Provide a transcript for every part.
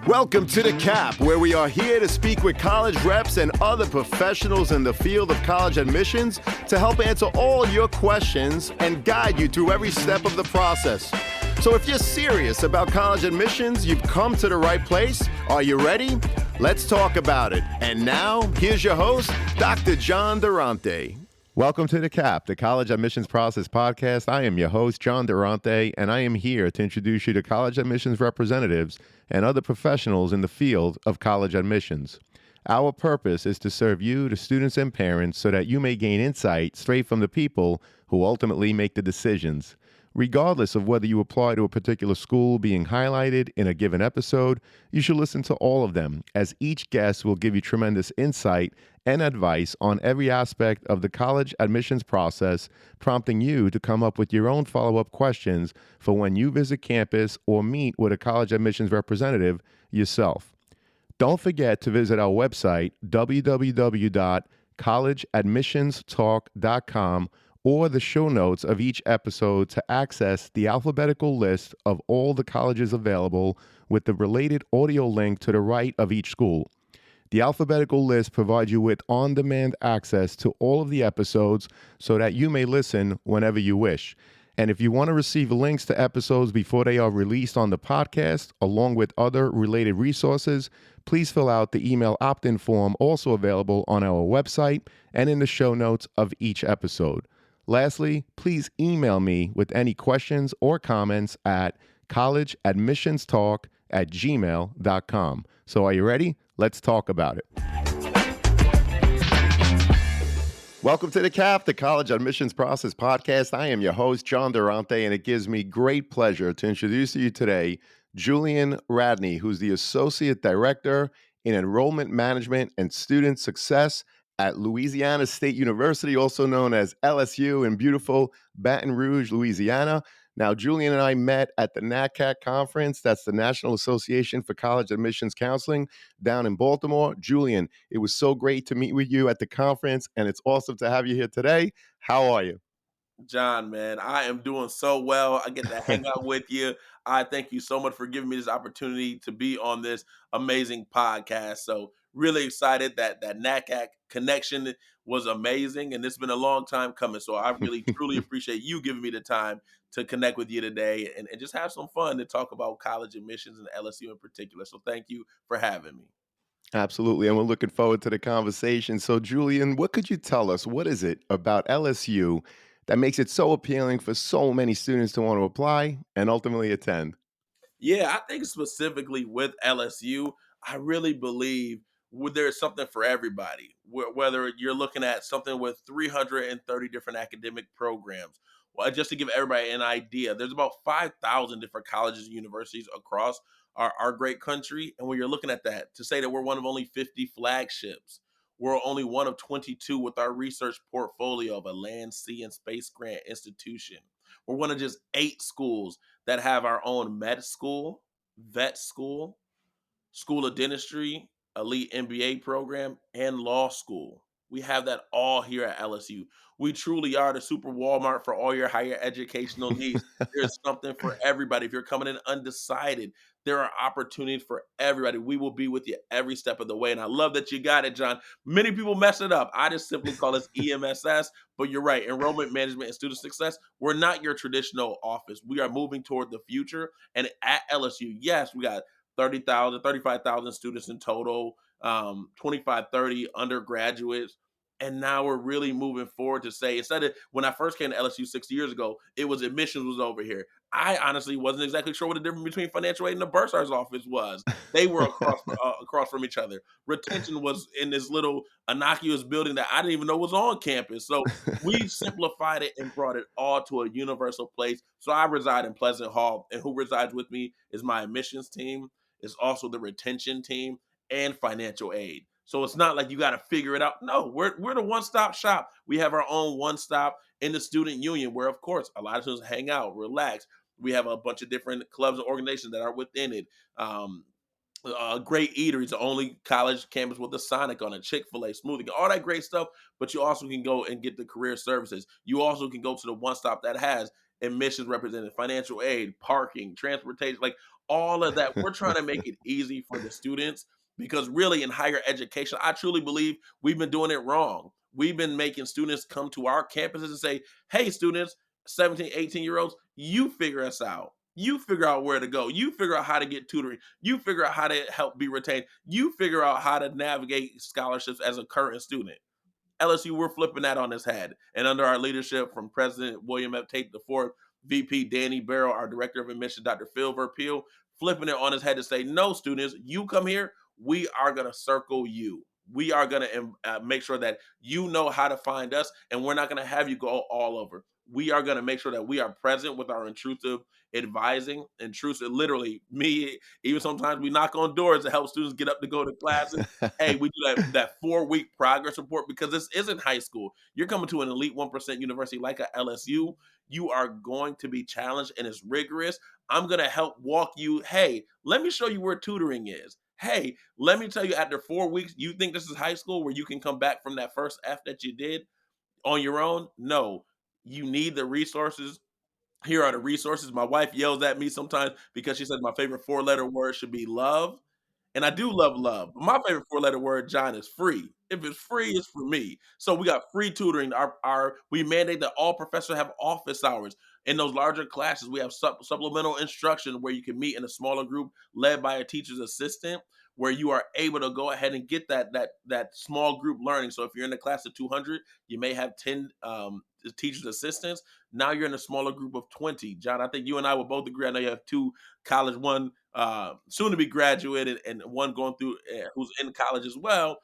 Welcome to The Cap, where we are here to speak with college reps and other professionals in the field of college admissions to help answer all your questions and guide you through every step of the process. So if you're serious about college admissions, you've come to the right place. Are you ready? Let's talk about it. And now, here's your host, Dr. John Durante. Welcome to The Cap, the College Admissions Process Podcast. I am your host, John Durante, and I am here to introduce you to college admissions representatives and other professionals in the field of college admissions. Our purpose is to serve you, the students and parents, so that you may gain insight straight from the people who ultimately make the decisions. Regardless of whether you apply to a particular school being highlighted in a given episode, you should listen to all of them, as each guest will give you tremendous insight and advice on every aspect of the college admissions process, prompting you to come up with your own follow-up questions for when you visit campus or meet with a college admissions representative yourself. Don't forget to visit our website, www.collegeadmissionstalk.com, or the show notes of each episode to access the alphabetical list of all the colleges available with the related audio link to the right of each school. The alphabetical list provides you with on-demand access to all of the episodes so that you may listen whenever you wish. And if you want to receive links to episodes before they are released on the podcast, along with other related resources, please fill out the email opt-in form also available on our website and in the show notes of each episode. Lastly, please email me with any questions or comments at collegeadmissionstalk@gmail.com. So are you ready? Let's talk about it. Welcome to The Cap, the College Admissions Process Podcast. I am your host, John Durante, and it gives me great pleasure to introduce to you today Julian Radney, who's the Associate Director in Enrollment Management and Student Success at Louisiana State University, also known as LSU in beautiful Baton Rouge, Louisiana. Now, Julian and I met at the NACAC conference. That's the National Association for College Admissions Counseling down in Baltimore. Julian, it was so great to meet with you at the conference, and it's awesome to have you here today. How are you? John, man, I am doing so well. I get to hang out with you. I thank you so much for giving me this opportunity to be on this amazing podcast. So really excited that NACAC connection was amazing, and it's been a long time coming. So I really, truly appreciate you giving me the time to connect with you today and just have some fun to talk about college admissions and LSU in particular. So thank you for having me. Absolutely, and we're looking forward to the conversation. So, Julian, what could you tell us? What is it about LSU that makes it so appealing for so many students to want to apply and ultimately attend? Yeah, I think specifically with LSU, I really believe there's something for everybody. Whether you're looking at something with 330 different academic programs, well, just to give everybody an idea, there's about 5,000 different colleges and universities across our great country. And when you're looking at that, to say that we're one of only 50 flagships, we're only one of 22 with our research portfolio of a land, sea, and space grant institution. We're one of just 8 schools that have our own med school, vet school, school of dentistry, elite MBA program, and law school. We have that all here at LSU. We truly are the super Walmart for all your higher educational needs. There's something for everybody. If you're coming in undecided, there are opportunities for everybody. We will be with you every step of the way. And I love that you got it, John. Many people mess it up. I just simply call this EMSS, but you're right. Enrollment Management and Student Success. We're not your traditional office. We are moving toward the future. And at LSU, yes, we got 30,000, 35,000 students in total, 25, 30 undergraduates. And now we're really moving forward to say, instead of when I first came to LSU 6 years ago, it was admissions was over here. I honestly wasn't exactly sure what the difference between financial aid and the bursar's office was. They were across from each other. Retention was in this little innocuous building that I didn't even know was on campus. So we simplified it and brought it all to a universal place. So I reside in Pleasant Hall, and who resides with me is my admissions team, is also the retention team and financial aid. So it's not like you got to figure it out. No, we're the one-stop shop. We have our own one-stop in the student union where, of course, a lot of students hang out, relax. We have a bunch of different clubs and organizations that are within it. Great eateries, the only college campus with a Sonic on it, Chick-fil-A, smoothie, all that great stuff. But you also can go and get the career services. You also can go to the one stop that has admissions representative, financial aid, parking, transportation, like all of that. We're trying to make it easy for the students because really in higher education, I truly believe we've been doing it wrong. We've been making students come to our campuses and say, hey, students, 17, 18-year-olds, you figure us out. You figure out where to go. You figure out how to get tutoring. You figure out how to help be retained. You figure out how to navigate scholarships as a current student. LSU, we're flipping that on its head. And under our leadership from President William F. Tate IV, VP Danny Barrow, our Director of Admissions, Dr. Phil Verpeel, flipping it on his head to say, no, students, you come here, we are going to circle you. We are going to make sure that you know how to find us, and we're not going to have you go all over. We are going to make sure that we are present with our intrusive advising, intrusive, literally, me, even sometimes we knock on doors to help students get up to go to classes. Hey, we do that 4-week progress report because this isn't high school. You're coming to an elite 1% university like a LSU. You are going to be challenged and it's rigorous. I'm going to help walk you. Hey, let me show you where tutoring is. Hey, let me tell you after 4 weeks, you think this is high school where you can come back from that first F that you did on your own? No, you need the resources. Here are the resources. My wife yells at me sometimes because she says my favorite 4-letter word should be love. And I do love love. But my favorite 4-letter word, John, is free. If it's free, it's for me. So we got free tutoring. Our we mandate that all professors have office hours. In those larger classes, we have supplemental instruction where you can meet in a smaller group led by a teacher's assistant, where you are able to go ahead and get that small group learning. So if you're in a class of 200, you may have 10 teachers assistants. Now you're in a smaller group of 20. John, I think you and I will both agree. I know you have two college, one soon to be graduated, and one going through who's in college as well.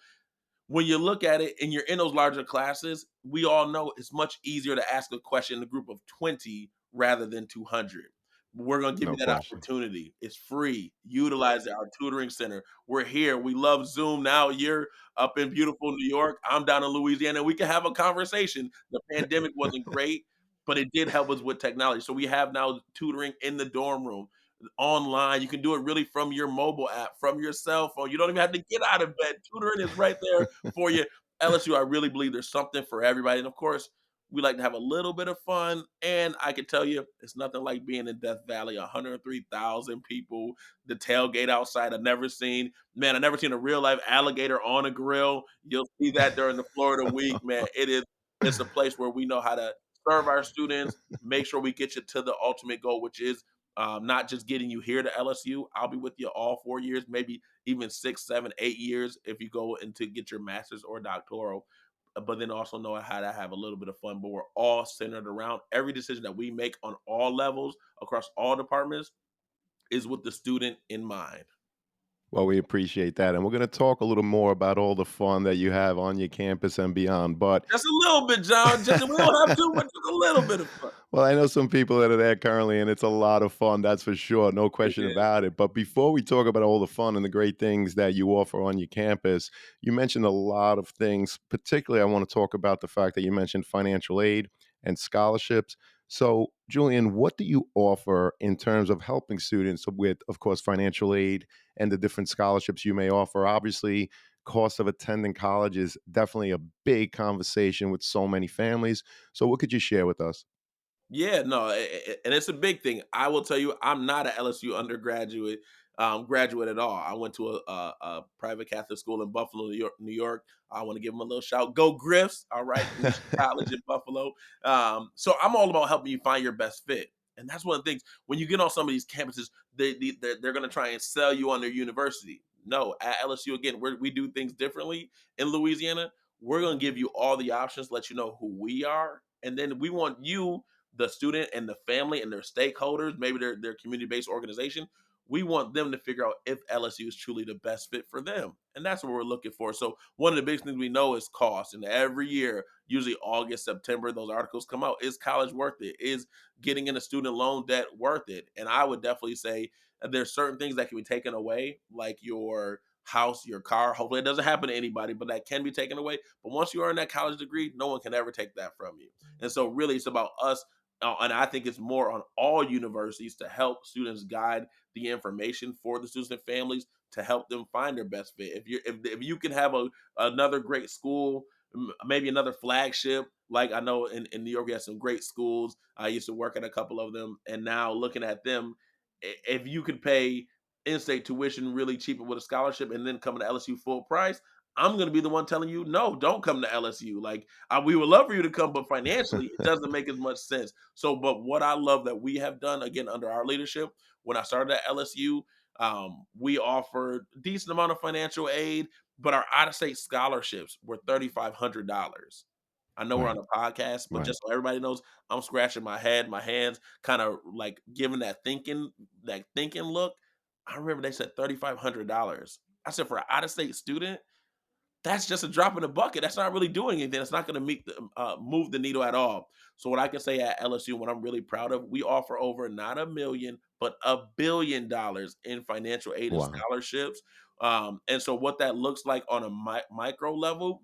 When you look at it and you're in those larger classes, we all know it's much easier to ask a question in a group of 20 rather than 200. We're going to give No you that question. opportunity. It's free. Utilize our tutoring center. We're here. We love Zoom. Now you're up in beautiful New York. I'm down in Louisiana. We can have a conversation. The pandemic wasn't great, but it did help us with technology. So we have now tutoring in the dorm room, online. You can do it really from your mobile app, from your cell phone. You don't even have to get out of bed. Tutoring is right there for you. LSU, I really believe there's something for everybody. And of course, we like to have a little bit of fun. And I can tell you, it's nothing like being in Death Valley, 103,000 people, the tailgate outside. I've never seen, man, I've never seen a real life alligator on a grill. You'll see that during the Florida week, man. It's a place where we know how to serve our students, make sure we get you to the ultimate goal, which is not just getting you here to LSU. I'll be with you all 4 years, maybe even 6, 7, 8 years if you go into get your master's or doctoral. But then also know how to have a little bit of fun. But we're all centered around every decision that we make on all levels across all departments is with the student in mind. Well, we appreciate that. And we're going to talk a little more about all the fun that you have on your campus and beyond. But Just a little bit, John. Just we don't have too much, just a little bit of fun. well, I know some people that are there currently, and it's a lot of fun. That's for sure. No It question is. about it. But before we talk about all the fun and the great things that you offer on your campus, you mentioned a lot of things. Particularly, I want to talk about the fact that you mentioned financial aid and scholarships. So, Julian, what do you offer in terms of helping students with, of course, financial aid and the different scholarships you may offer? Obviously, cost of attending college is definitely a big conversation with so many families. So, what could you share with us? Yeah, no, and it's a big thing. I will tell you, I'm not an LSU undergraduate, graduate at all. I went to a private Catholic school in Buffalo, New York. New York. I want to give them a little shout. Go Griffs! All right, Lucia College in Buffalo. So I'm all about helping you find your best fit, and that's one of the things. When you get on some of these campuses, they're going to try and sell you on their university. No, at LSU again, we do things differently in Louisiana. We're going to give you all the options, let you know who we are, and then we want you, the student and the family and their stakeholders, maybe their community-based organization, we want them to figure out if LSU is truly the best fit for them. And that's what we're looking for. So one of the big things we know is cost. And every year, usually August, September, those articles come out. Is college worth it? Is getting in a student loan debt worth it? And I would definitely say that there's certain things that can be taken away, like your house, your car. Hopefully it doesn't happen to anybody, but that can be taken away. But once you earn that college degree, no one can ever take that from you. And so really it's about us, and I think it's more on all universities to help students guide the information for the students and families to help them find their best fit. If you can have another great school, maybe another flagship, Like I know in New York, we have some great schools. I used to work at a couple of them, and now looking at them, if you could pay in-state tuition really cheap with a scholarship and then come to LSU full price, I'm going to be the one telling you, no, don't come to LSU. Like we would love for you to come, but financially, it doesn't make as much sense. So, but what I love that we have done again under our leadership, when I started at LSU, we offered a decent amount of financial aid, but our out-of-state scholarships were $3,500. I know we're on Right. a podcast, but Right. just so everybody knows, I'm scratching my head, my hands, kind of like giving that thinking look. I remember they said $3,500. I said for an out-of-state student, that's just a drop in the bucket. That's not really doing anything. It's not going to move the needle at all. So what I can say at LSU, what I'm really proud of, we offer over not a million, but $1 billion in financial aid and Wow. scholarships. And so what that looks like on a micro level,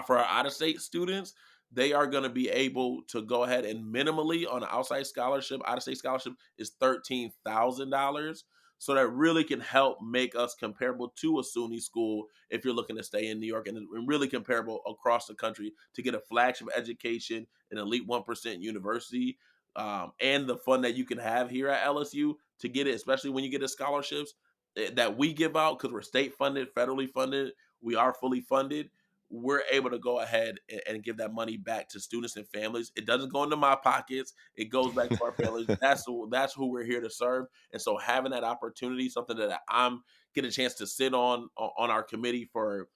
for our out of state students, they are going to be able to go ahead and minimally on an outside scholarship, out of state scholarship is $13,000. So that really can help make us comparable to a SUNY school if you're looking to stay in New York, and really comparable across the country to get a flagship education, an elite 1% university, and the fun that you can have here at LSU to get it, especially when you get the scholarships that we give out because we're state funded, federally funded, we are fully funded. We're able to go ahead and give that money back to students and families. It doesn't go into my pockets. It goes back to our families. That's who we're here to serve. And so having that opportunity, something that I'm get a chance to sit on our committee for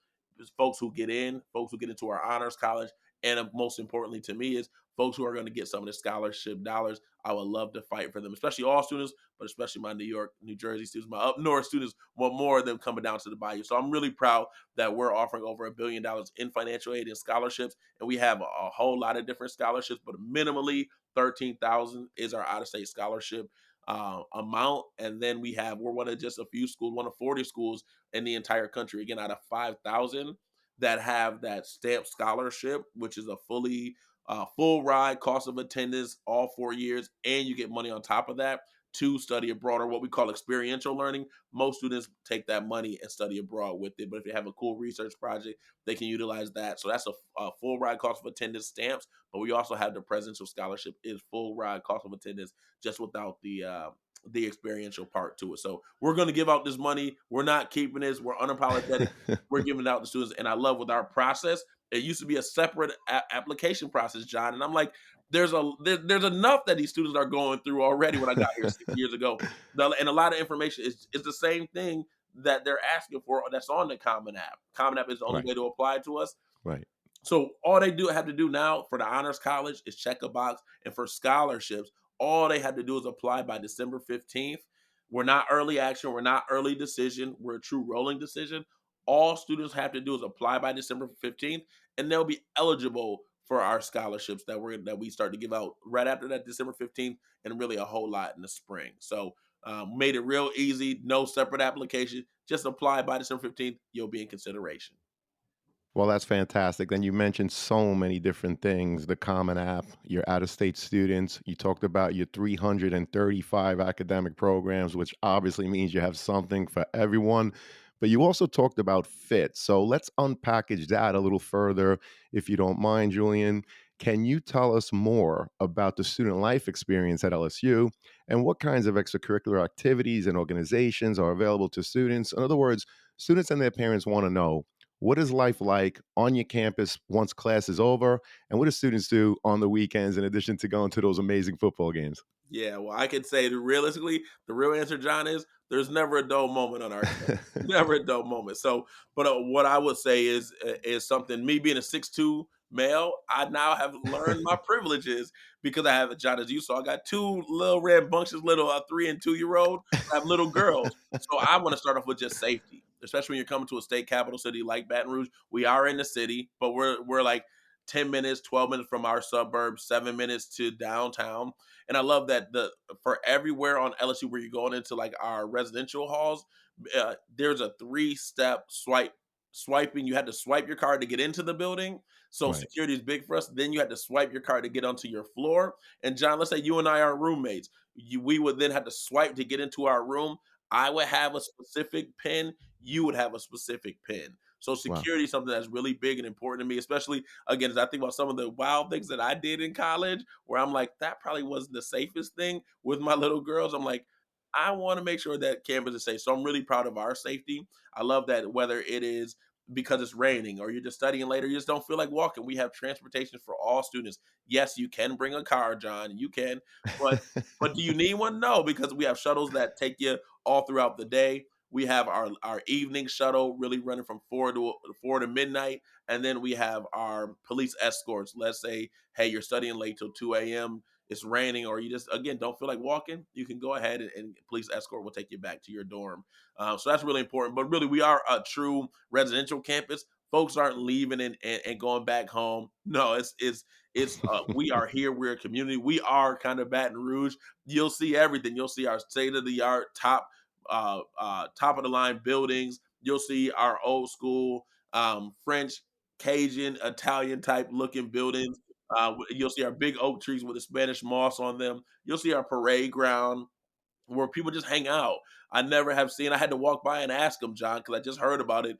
folks who get into our honors college, and most importantly to me is folks who are going to get some of the scholarship dollars. I would love to fight for them, especially all students, but especially my New York, New Jersey students, my up north students want more of them coming down to the Bayou. So I'm really proud that we're offering over $1 billion in financial aid and scholarships, and we have a whole lot of different scholarships, but minimally 13,000 is our out-of-state scholarship amount, and then we're one of just a few schools, one of 40 schools in the entire country, again out of 5,000 that have that stamp scholarship, which is a full ride, cost of attendance, all 4 years, and you get money on top of that to study abroad, or what we call experiential learning. Most students take that money and study abroad with it. But if you have a cool research project, they can utilize that. So that's a full ride cost of attendance stamps. But we also have the presidential scholarship is full ride cost of attendance, just without the experiential part to it. So we're going to give out this money. We're not keeping this. We're unapologetic. We're giving it out to students, and I love with our process. It used to be a separate application process, John, and I'm like, there's enough that these students are going through already. When I got here 6 years ago, and a lot of information is the same thing that they're asking for. That's on the Common App. Common App is the only Right. way to apply to us. Right. So all they do have to do now for the honors college is check a box, and for scholarships, all they had to do is apply by December 15th. We're not early action, we're not early decision, we're a true rolling decision. All students have to do is apply by December 15th, and they'll be eligible for our scholarships that we start to give out right after that December 15th, and really a whole lot in the spring. So made it real easy, no separate application. Just apply by December 15th, you'll be in consideration. Well, that's fantastic. Then you mentioned so many different things, the Common App, your out-of-state students. You talked about your 335 academic programs, which obviously means you have something for everyone. But you also talked about fit. So let's unpackage that a little further, if you don't mind, Julian. Can you tell us more about the student life experience at LSU and what kinds of extracurricular activities and organizations are available to students? In other words, students and their parents want to know, what is life like on your campus once class is over? And what do students do on the weekends in addition to going to those amazing football games? Yeah, well, I could say that realistically, the real answer, John, is there's never a dull moment on our campus. Never a dull moment. So, but what I would say is something. Me being a 6'2" male, I now have learned my privileges because I have a John, as you saw. I got two little rambunctious little 3 and 2 year old. I have little girls, so I want to start off with just safety, especially when you're coming to a state capital city like Baton Rouge. We are in the city, but we're like 10 minutes, 12 minutes from our suburbs, 7 minutes to downtown. And I love that the for everywhere on LSU where you're going into like our residential halls, there's a three-step swiping. You had to swipe your card to get into the building. So Right. security is big for us. Then you had to swipe your card to get onto your floor. And John, let's say you and I are roommates. We would then have to swipe to get into our room. I would have a specific pin. You would have a specific pin. So Wow. security is something that's really big and important to me, especially again as I think about some of the wild things that I did in college, where I'm like, that probably wasn't the safest thing with my little girls. I'm like, I want to make sure that campus is safe. So I'm really proud of our safety. I love that whether it is because it's raining or you're just studying later, you just don't feel like walking. We have transportation for all students. Yes, you can bring a car, John. You can, but do you need one? No, because we have shuttles that take you all throughout the day. We have our evening shuttle really running from 4 to midnight, and then we have our police escorts. Let's say, hey, you're studying late till 2 a.m. It's raining, or you just again don't feel like walking. You can go ahead and police escort will take you back to your dorm. So that's really important. But really, we are a true residential campus. Folks aren't leaving and going back home. No, it's we are here. We're a community. We are kind of Baton Rouge. You'll see everything. You'll see our state of the art top of the line buildings. You'll see our old school French, Cajun, Italian type looking buildings. You'll see our big oak trees with the Spanish moss on them. You'll see our parade ground where people just hang out. I never have seen. I had to walk by and ask them, John, because I just heard about it,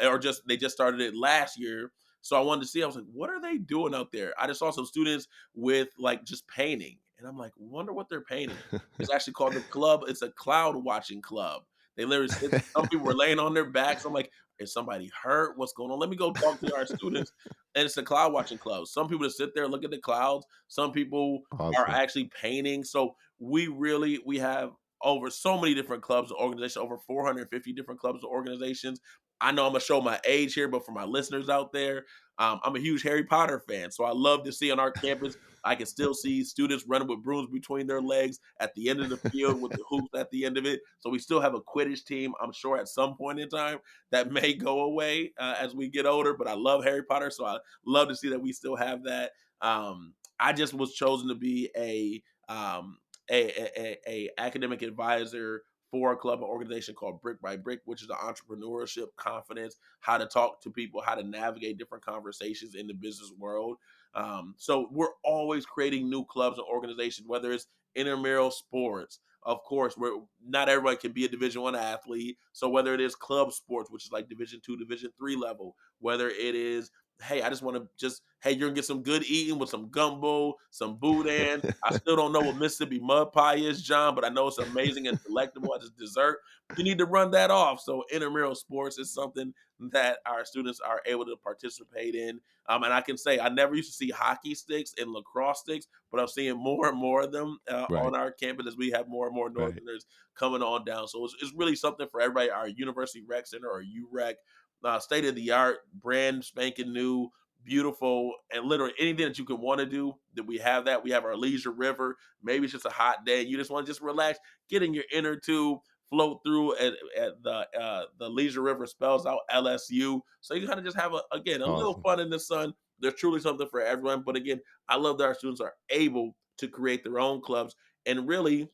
or just they just started it last year. So I wanted to see. I was like, what are they doing out there? I just saw some students with like just painting, and I'm like, wonder what they're painting. It's actually called the club. It's a cloud watching club. They literally sit. Some people were laying on their backs. I'm like, is somebody hurt? What's going on? Let me go talk to our students. And it's a cloud watching club. Some people just sit there, look at the clouds. Some people are Awesome. actually painting. So we have over so many different clubs and organizations, over 450 different clubs and organizations. I know I'm gonna show my age here, but for my listeners out there, I'm a huge Harry Potter fan, so I love to see on our campus. I can still see students running with brooms between their legs at the end of the field with the hoops at the end of it. So we still have a Quidditch team. I'm sure at some point in time that may go away as we get older. But I love Harry Potter, so I love to see that we still have that. I just was chosen to be um, a academic advisor for a club or organization called Brick by Brick, which is an entrepreneurship, confidence, how to talk to people, how to navigate different conversations in the business world. So we're always creating new clubs and organizations, whether it's intramural sports. Of course, we're not everyone can be a Division 1 athlete. So whether it is club sports, which is like Division 2, Division 3 level, whether it is hey, I just want to just, hey, you're gonna get some good eating with some gumbo, some boudin. I still don't know what Mississippi mud pie is, John, but I know it's amazing and delectable as a dessert. You need to run that off. So intramural sports is something that our students are able to participate in. And I can say I never used to see hockey sticks and lacrosse sticks, but I'm seeing more and more of them Right. on our campus as we have more and more Right. Northerners coming on down. So it's really something for everybody. Our University Rec Center or UREC, state of the art, brand spanking new, beautiful, and literally anything that you can want to do. That we have that. We have our leisure river. Maybe it's just a hot day. You just want to just relax, get in your inner tube, float through at the leisure river spells out LSU. So you kind of just have a little Awesome. fun in the sun. There's truly something for everyone. But again, I love that our students are able to create their own clubs and really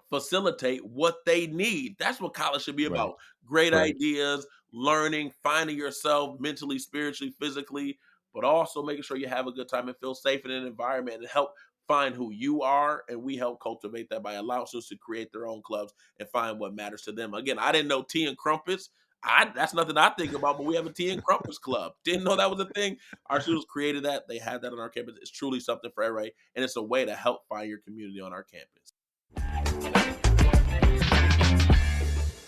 facilitate what they need. That's what college should be Right. about. Great Right. ideas, learning, finding yourself mentally, spiritually, physically, but also making sure you have a good time and feel safe in an environment and help find who you are. And we help cultivate that by allowing students to create their own clubs and find what matters to them. Again, I didn't know tea and crumpets. That's nothing I think about, but we have a tea and crumpets club. Didn't know that was a thing. Our students created that. They had that on our campus. It's truly something for everybody, and it's a way to help find your community on our campus.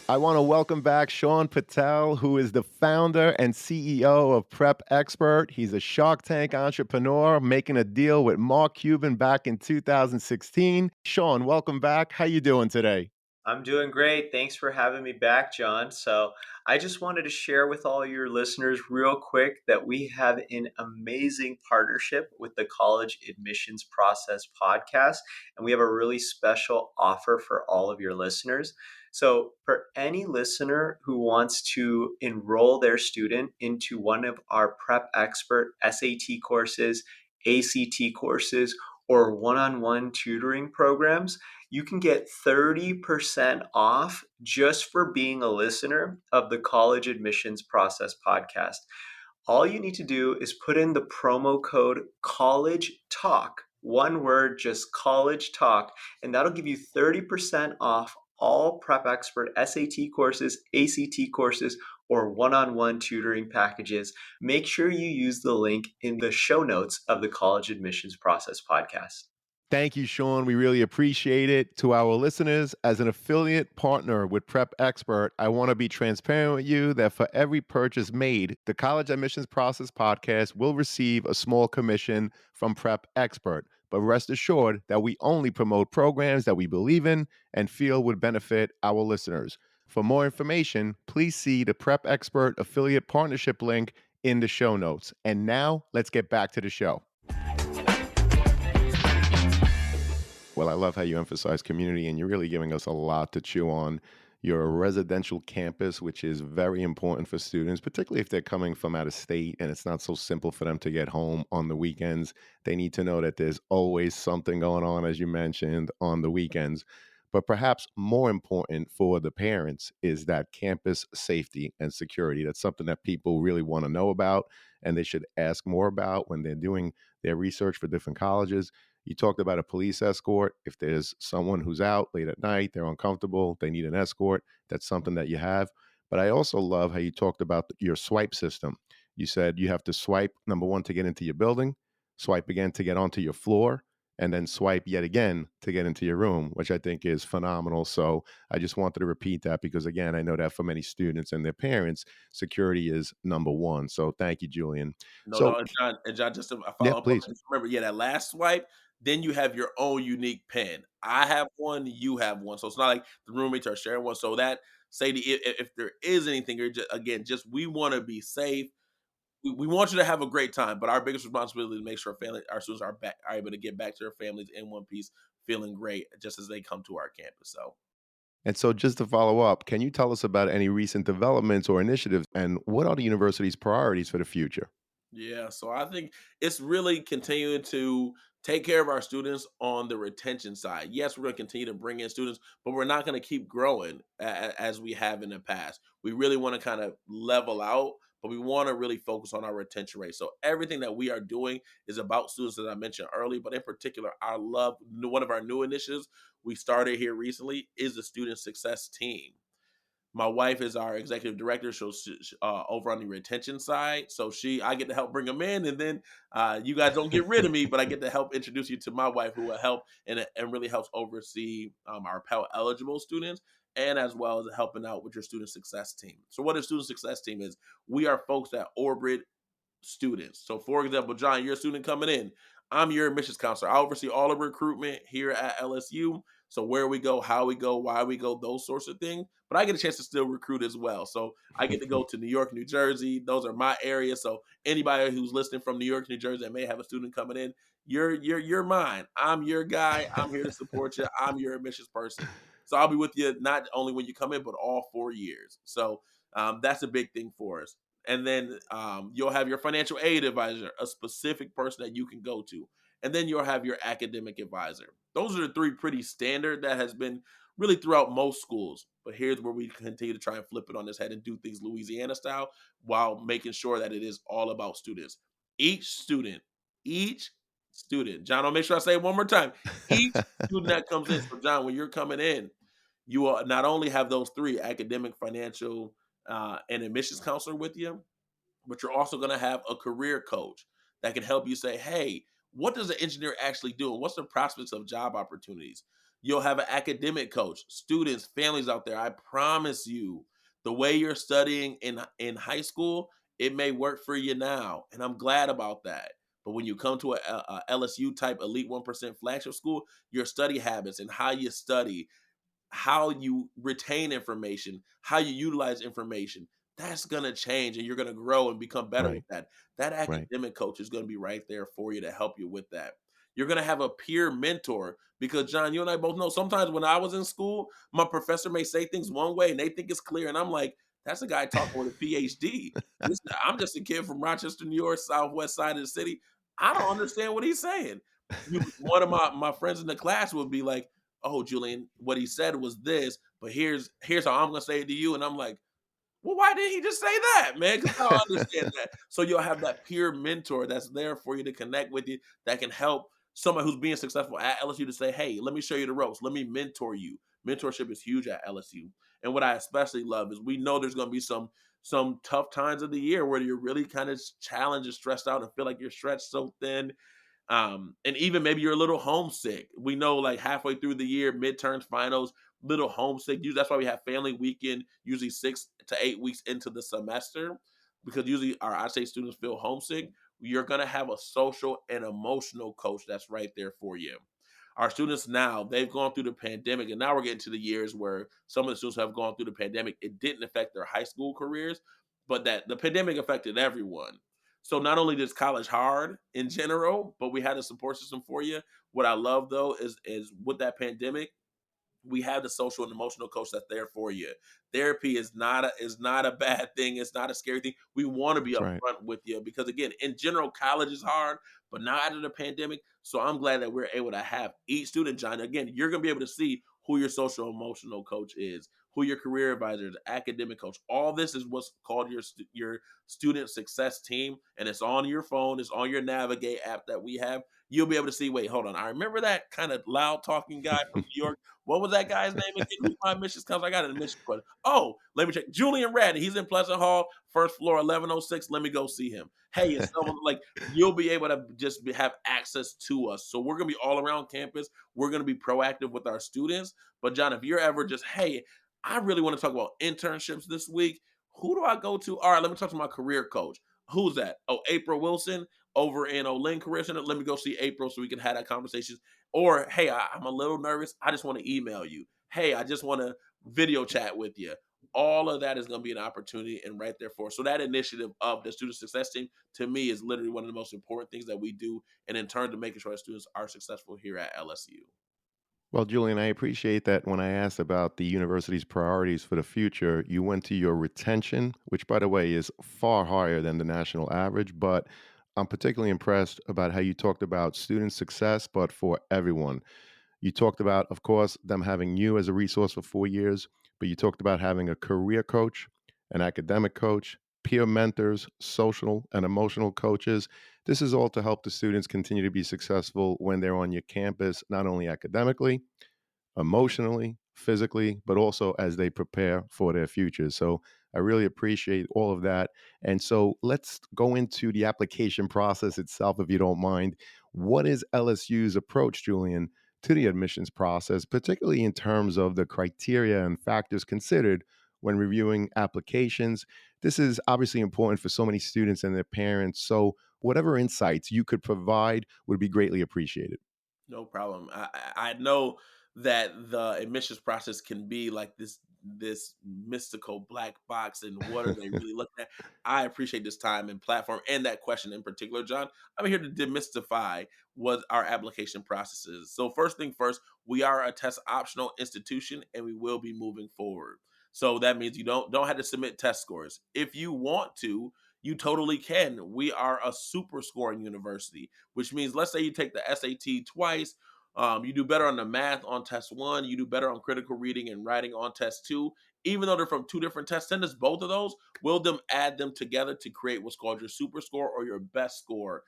I want to welcome back Sean Patel, who is the founder and CEO of Prep Expert. He's a Shark Tank entrepreneur making a deal with Mark Cuban back in 2016. Sean, welcome back. How you doing today? I'm doing great. Thanks for having me back, John. So, I just wanted to share with all your listeners real quick that we have an amazing partnership with the College Admissions Process podcast, and we have a really special offer for all of your listeners. So, for any listener who wants to enroll their student into one of our Prep Expert SAT courses, ACT courses, or one on one tutoring programs, you can get 30% off just for being a listener of the College Admissions Process podcast. All you need to do is put in the promo code College Talk, one word, just College Talk, and that'll give you 30% off all Prep Expert SAT courses, ACT courses, or one-on-one tutoring packages, make sure you use the link in the show notes of the College Admissions Process podcast. Thank you, Sean. We really appreciate it. To our listeners, as an affiliate partner with Prep Expert, I want to be transparent with you that for every purchase made, the College Admissions Process podcast will receive a small commission from Prep Expert. But rest assured that we only promote programs that we believe in and feel would benefit our listeners. For more information, please see the Prep Expert affiliate partnership link in the show notes. And now let's get back to the show. Well, I love how you emphasize community, and you're really giving us a lot to chew on. You're a residential campus, which is very important for students, particularly if they're coming from out of state and it's not so simple for them to get home on the weekends. They need to know that there's always something going on, as you mentioned, on the weekends. But perhaps more important for the parents is that campus safety and security. That's something that people really want to know about, and they should ask more about when they're doing their research for different colleges. You talked about a police escort. If there's someone who's out late at night, they're uncomfortable, they need an escort, that's something that you have. But I also love how you talked about your swipe system. You said you have to swipe, number one, to get into your building, swipe again to get onto your floor, and then swipe yet again to get into your room, which I think is phenomenal. So I just wanted to repeat that because, again, I know that for many students and their parents, security is number one. So thank you, Julian. No, So, no, and John, just to yeah, follow up on please. that, just remember, yeah, that last swipe, then you have your own unique pin. I have one, you have one, so it's not like the roommates are sharing one. So that say if there is anything, you're just again, just we want to be safe. We want you to have a great time, but our biggest responsibility is to make sure our students are able to get back to their families in one piece, feeling great, just as they come to our campus. So. And so, just to follow up, can you tell us about any recent developments or initiatives, and what are the university's priorities for the future? Yeah, so I think it's really continuing to take care of our students on the retention side. Yes, we're going to continue to bring in students, but we're not going to keep growing as we have in the past. We really want to kind of level out, but we want to really focus on our retention rate. So everything that we are doing is about students, as I mentioned early, but in particular, one of our new initiatives we started here recently is the student success team. My wife is our executive director, so over on the retention side. So I get to help bring them in, and then you guys don't get rid of me, but I get to help introduce you to my wife, who will help and really helps oversee our Pell eligible students, and as well as helping out with your student success team. So, what a student success team is, we are folks that orbit students. So, for example, John, you're a student coming in. I'm your admissions counselor. I oversee all of recruitment here at LSU. So, where we go, how we go, why we go, those sorts of things. But I get a chance to still recruit as well. So, I get to go to New York, New Jersey. Those are my areas. So, anybody who's listening from New York, New Jersey, that may have a student coming in, you're mine. I'm your guy. I'm here to support you. I'm your admissions person. So, I'll be with you not only when you come in, but all 4 years. So, that's a big thing for us. And then you'll have your financial aid advisor, a specific person that you can go to. And then you'll have your academic advisor. Those are the three pretty standard that has been really throughout most schools. But here's where we continue to try and flip it on this head and do things Louisiana style while making sure that it is all about students. Each student, each John, I'll make sure I say it one more time. Each student that comes in. So, John, when you're coming in, you will not only have those three academic, financial, and admissions counselor with you, but you're also going to have a career coach that can help you say, hey, what does an engineer actually do? And what's the prospects of job opportunities? You'll have an academic coach, students, families out there. I promise you, the way you're studying in high school, it may work for you now. And I'm glad about that. But when you come to a LSU type Elite 1% flagship school, your study habits and how you study, how you retain information, how you utilize information, that's going to change and you're going to grow and become better with Right, that. That right. academic coach is going to be right there for you to help you with that. You're going to have a peer mentor because, John, you and I both know sometimes when I was in school, my professor may say things one way and they think it's clear. And I'm like, that's a guy talking with a PhD. I'm just a kid from Rochester, New York, southwest side of the city. I don't understand what he's saying. One of my friends in the class would be like, oh, Julian, what he said was this, but here's how I'm gonna say it to you. And I'm like, well, why didn't he just say that, man? Because I don't understand that. So you'll have that peer mentor that's there for you to connect with you that can help someone who's being successful at LSU to say, hey, let me show you the ropes. Let me mentor you. Mentorship is huge at LSU. And what I especially love is we know there's going to be some some tough times of the year where you're really kind of challenged and stressed out and feel like you're stretched so thin, and even maybe you're a little homesick. We know like halfway through the year, midterms, finals, little homesick. Usually that's why we have family weekend, usually 6 to 8 weeks into the semester, because usually our I-State students feel homesick. You're gonna have a social and emotional coach that's right there for you. Our students now, they've gone through the pandemic, and now we're getting to the years where some of the students have gone through the pandemic. It didn't affect their high school careers, but that the pandemic affected everyone. So not only is college hard in general, but we had a support system for you. What I love though is with that pandemic, we have the social and emotional coach that's there for you. Therapy is not a bad thing. It's not a scary thing. We want to be That's right. upfront with you because again, in general, college is hard, but now out of the pandemic. So I'm glad that we're able to have each student, John. Again, you're gonna be able to see who your social emotional coach is, who your career advisor is, academic coach. All this is what's called your student success team, and it's on your phone. It's on your Navigate app that we have. You'll be able to see. Wait, hold on. I remember that kind of loud talking guy from New York. What was that guy's name again? Who's my admissions counselor? I got an admissions question. Oh, let me check. Julian Radney. He's in Pleasant Hall, first floor, 1106. Let me go see him. Hey, it's someone like you'll be able to have access to us. So we're gonna be all around campus. We're gonna be proactive with our students. But John, if you're ever just, hey, I really want to talk about internships this week. Who do I go to? All right, let me talk to my career coach. Who's that? Oh, April Wilson over in Olin Career Center. Let me go see April so we can have that conversation. Or, hey, I'm a little nervous. I just want to email you. Hey, I just want to video chat with you. All of that is going to be an opportunity and right there for us. So that initiative of the student success team to me is literally one of the most important things that we do, and in turn to making sure our students are successful here at LSU. Well, Julian, I appreciate that when I asked about the university's priorities for the future, you went to your retention, which, by the way, is far higher than the national average. But I'm particularly impressed about how you talked about student success, but for everyone. You talked about, of course, them having you as a resource for 4 years, but you talked about having a career coach, an academic coach, peer mentors, social and emotional coaches. This is all to help the students continue to be successful when they're on your campus, not only academically, emotionally, physically, but also as they prepare for their futures. So I really appreciate all of that. And so let's go into the application process itself, if you don't mind. What is LSU's approach, Julian, to the admissions process, particularly in terms of the criteria and factors considered when reviewing applications? This is obviously important for so many students and their parents. So whatever insights you could provide would be greatly appreciated. No problem. I know that the admissions process can be like this mystical black box, and what are they really looking at? I appreciate this time and platform and that question in particular, John. I'm here to demystify what our application process is. So first thing first, we are a test optional institution, and we will be moving forward. So that means you don't have to submit test scores. If you want to, you totally can. We are a super scoring university, which means let's say you take the SAT twice, you do better on the math on test one, you do better on critical reading and writing on test two. Even though they're from two different test centers, both of those will them add them together to create what's called your super score or your best score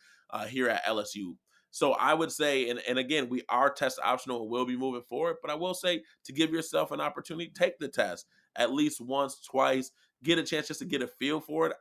here at LSU. So I would say, and again, we are test optional and will be moving forward, but I will say to give yourself an opportunity, take the test at least once, twice, get a chance just to get a feel for it.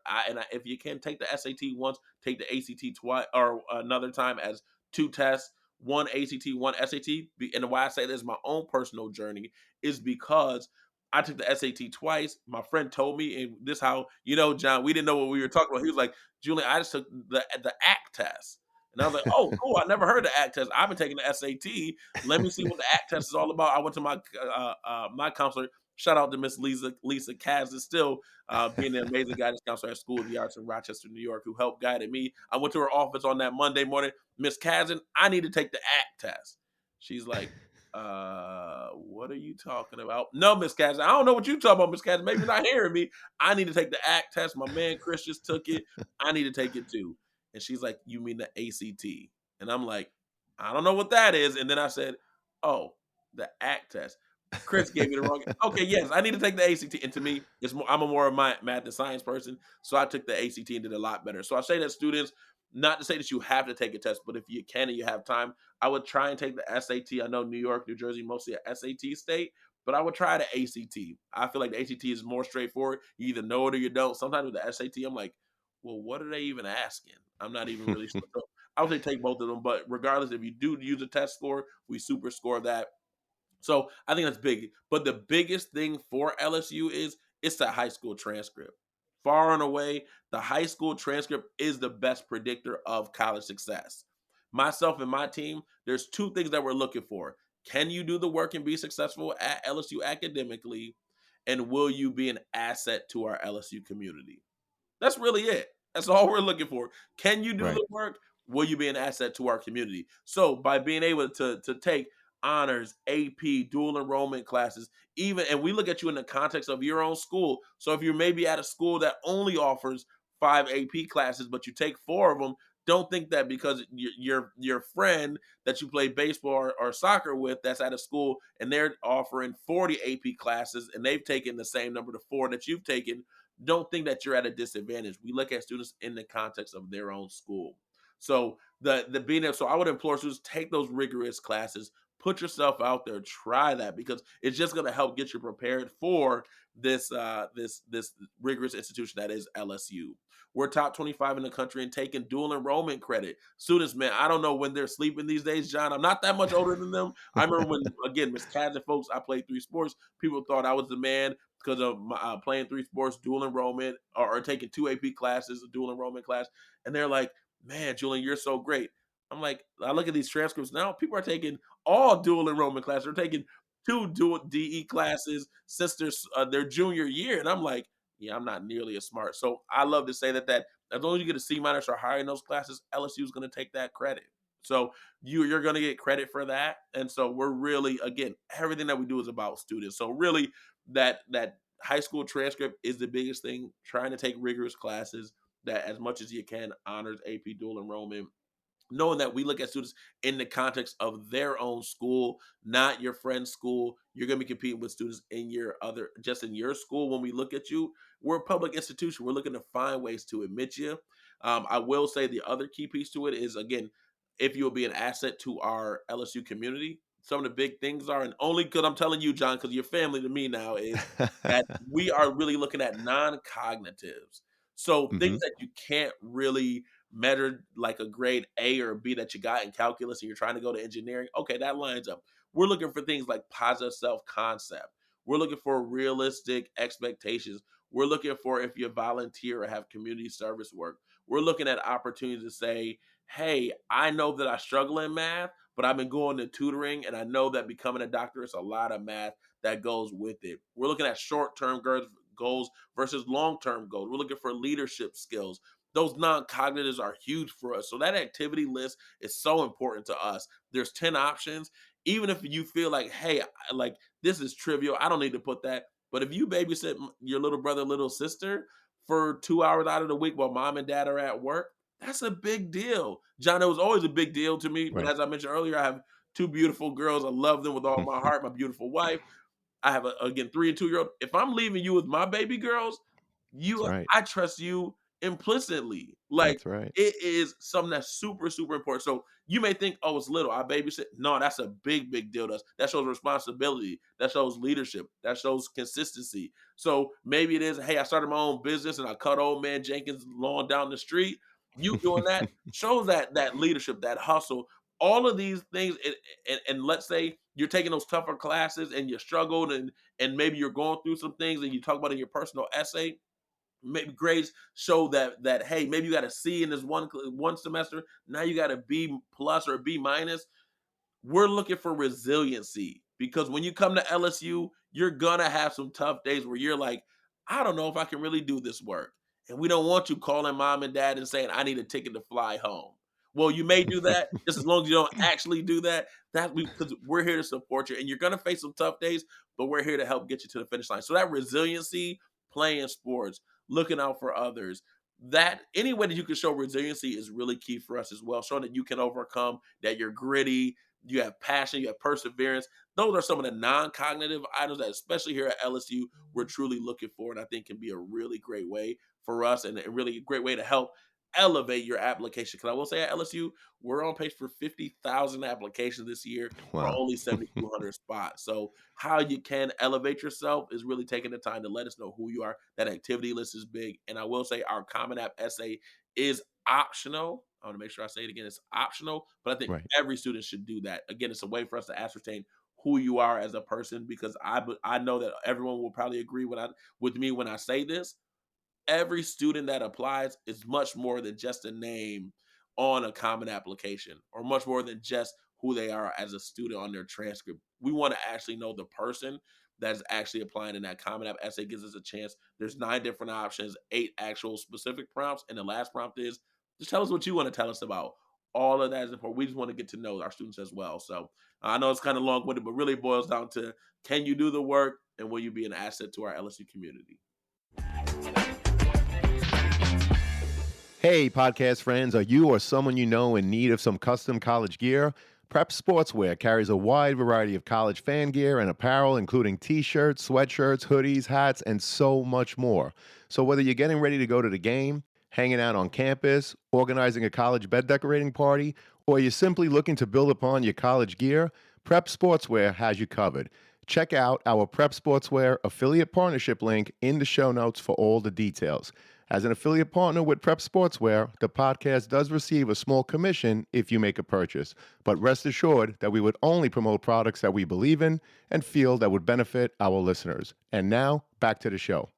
If you can take the SAT once, take the ACT twice or another time as two tests, one ACT, one SAT. And why I say this, my own personal journey is because I took the SAT twice. My friend told me, and this how John, we didn't know what we were talking about. He was like, "Julian, I just took the ACT test." And I was like, "Oh, cool! I never heard the ACT test. I've been taking the SAT. Let me see what the ACT test is all about." I went to my counselor. Shout out to Miss Lisa Kaz is still being an amazing guidance counselor at School of the Arts in Rochester, New York, who helped guided me. I went to her office on that Monday morning. Miss Kazan, I need to take the ACT test. She's like, what are you talking about? No, Miss Kazan, I don't know what you're talking about, Miss Kazan. Maybe you're not hearing me. I need to take the ACT test. My man Chris just took it. I need to take it too. And she's like, you mean the ACT? And I'm like, I don't know what that is. And then I said, oh, the ACT test. Chris gave me the wrong. Okay, yes, I need to take the ACT. And to me, it's more. I'm a more of my math and science person, so I took the ACT and did a lot better. So I say that students, not to say that you have to take a test, but if you can and you have time, I would try and take the SAT. I know New York, New Jersey, mostly a SAT state. but I would try the ACT. I feel like the ACT is more straightforward. You either know it or you don't. Sometimes with the SAT, I'm like, well, what are they even asking? I'm not even really sure. So I would say take both of them, but regardless, if you do use a test score, we super score that. So I think that's big. But the biggest thing for LSU is it's the high school transcript. Far and away, the high school transcript is the best predictor of college success. Myself and my team, there's two things that we're looking for. Can you do the work and be successful at LSU academically? And will you be an asset to our LSU community? That's really it. That's all we're looking for. Can you do Right. the work? Will you be an asset to our community? So by being able to take honors, AP, dual enrollment classes, even and we look at you in the context of your own school. So if you're maybe at a school that only offers 5 AP classes, but you take 4 of them, don't think that because your friend that you play baseball or soccer with that's at a school and they're offering 40 AP classes and they've taken the same number to 4 that you've taken, don't think that you're at a disadvantage. We look at students in the context of their own school. So the being there, so I would implore students take those rigorous classes, put yourself out there, try that because it's just going to help get you prepared for this rigorous institution that is LSU. We're top 25 in the country and taking dual enrollment credit. Students, man, I don't know when they're sleeping these days, John. I'm not that much older than them. I remember when, again, Miss Kaz and folks, I played 3 sports. People thought I was the man because of my, playing 3 sports, dual enrollment, or taking 2 AP classes, a dual enrollment class. And they're like, man, Julian, you're so great. I'm like, I look at these transcripts now, people are taking all dual enrollment classes. They're taking 2 dual DE classes since their junior year. And I'm like, yeah, I'm not nearly as smart. So I love to say that as long as you get a C minus or higher in those classes, LSU is going to take that credit. So you're going to get credit for that. And so we're really, again, everything that we do is about students. So really, that high school transcript is the biggest thing. Trying to take rigorous classes that as much as you can honors AP dual enrollment, knowing that we look at students in the context of their own school, not your friend's school. You're going to be competing with students in just in your school. When we look at you, we're a public institution. We're looking to find ways to admit you. I will say the other key piece to it is, again, if you'll be an asset to our LSU community, some of the big things are, and only because I'm telling you, John, because you're family to me now, is that we are really looking at non-cognitives. So things Hmm. that you can't really measure, like a grade A or B that you got in calculus and you're trying to go to engineering, okay, that lines up. We're looking for things like positive self-concept. We're looking for realistic expectations. We're looking for if you volunteer or have community service work. We're looking at opportunities to say, hey, I know that I struggle in math, but I've been going to tutoring and I know that becoming a doctor is a lot of math that goes with it. We're looking at short-term goals versus long-term goals. We're looking for leadership skills. Those non-cognitives are huge for us. So that activity list is so important to us. There's 10 options. Even if you feel like, hey, like this is trivial, I don't need to put that. But if you babysit your little brother, little sister for 2 hours out of the week while mom and dad are at work, that's a big deal. John, it was always a big deal to me. But Right. as I mentioned earlier, I have 2 beautiful girls. I love them with all my heart, my beautiful wife. I have again 3 and 2 year old. If I'm leaving you with my baby girls, That's right. I trust you implicitly. Like That's right. it is something that's super, super important. So you may think, oh, it's little. I babysit. No, that's a big, big deal. That shows responsibility. That shows leadership. That shows consistency. So maybe it is, hey, I started my own business and I cut old man Jenkins' lawn down the street. You doing that shows that leadership, that hustle. All of these things, and let's say you're taking those tougher classes and you struggled and maybe you're going through some things and you talk about in your personal essay, maybe grades show that hey, maybe you got a C in this one semester, now you got a B plus or a B minus. We're looking for resiliency because when you come to LSU, you're gonna have some tough days where you're like, I don't know if I can really do this work. And we don't want you calling mom and dad and saying, I need a ticket to fly home. Well, you may do that just as long as you don't actually do that. Because we're here to support you. And you're gonna face some tough days, but we're here to help get you to the finish line. So that resiliency, playing sports, looking out for others, that any way that you can show resiliency is really key for us as well. Showing that you can overcome, that you're gritty, you have passion, you have perseverance. Those are some of the non-cognitive items that, especially here at LSU, we're truly looking for, and I think can be a really great way for us and a really great way to help elevate your application. Because I will say at LSU, we're on pace for 50,000 applications this year for Wow. only 7,200 spots. So how you can elevate yourself is really taking the time to let us know who you are. That activity list is big. And I will say our Common App essay is optional. I want to make sure I say it again. It's optional, but I think Right. every student should do that. Again, it's a way for us to ascertain who you are as a person because I know that everyone will probably agree with me when I say this. Every student that applies is much more than just a name on a common application or much more than just who they are as a student on their transcript. We want to actually know the person that's actually applying, in that common app essay gives us a chance. There's 9 different options, 8 actual specific prompts, and the last prompt is just tell us what you want to tell us about. All of that is important. We just want to get to know our students as well. So I know it's kind of long-winded, but really boils down to, can you do the work and will you be an asset to our LSU community? Hey, podcast friends, are you or someone you know in need of some custom college gear? Prep Sportswear carries a wide variety of college fan gear and apparel, including t shirts, sweatshirts, hoodies, hats, and so much more. So, whether you're getting ready to go to the game, hanging out on campus, organizing a college bed decorating party, or you're simply looking to build upon your college gear, Prep Sportswear has you covered. Check out our Prep Sportswear affiliate partnership link in the show notes for all the details. As an affiliate partner with Prep Sportswear, the podcast does receive a small commission if you make a purchase. But rest assured that we would only promote products that we believe in and feel that would benefit our listeners. And now, back to the show.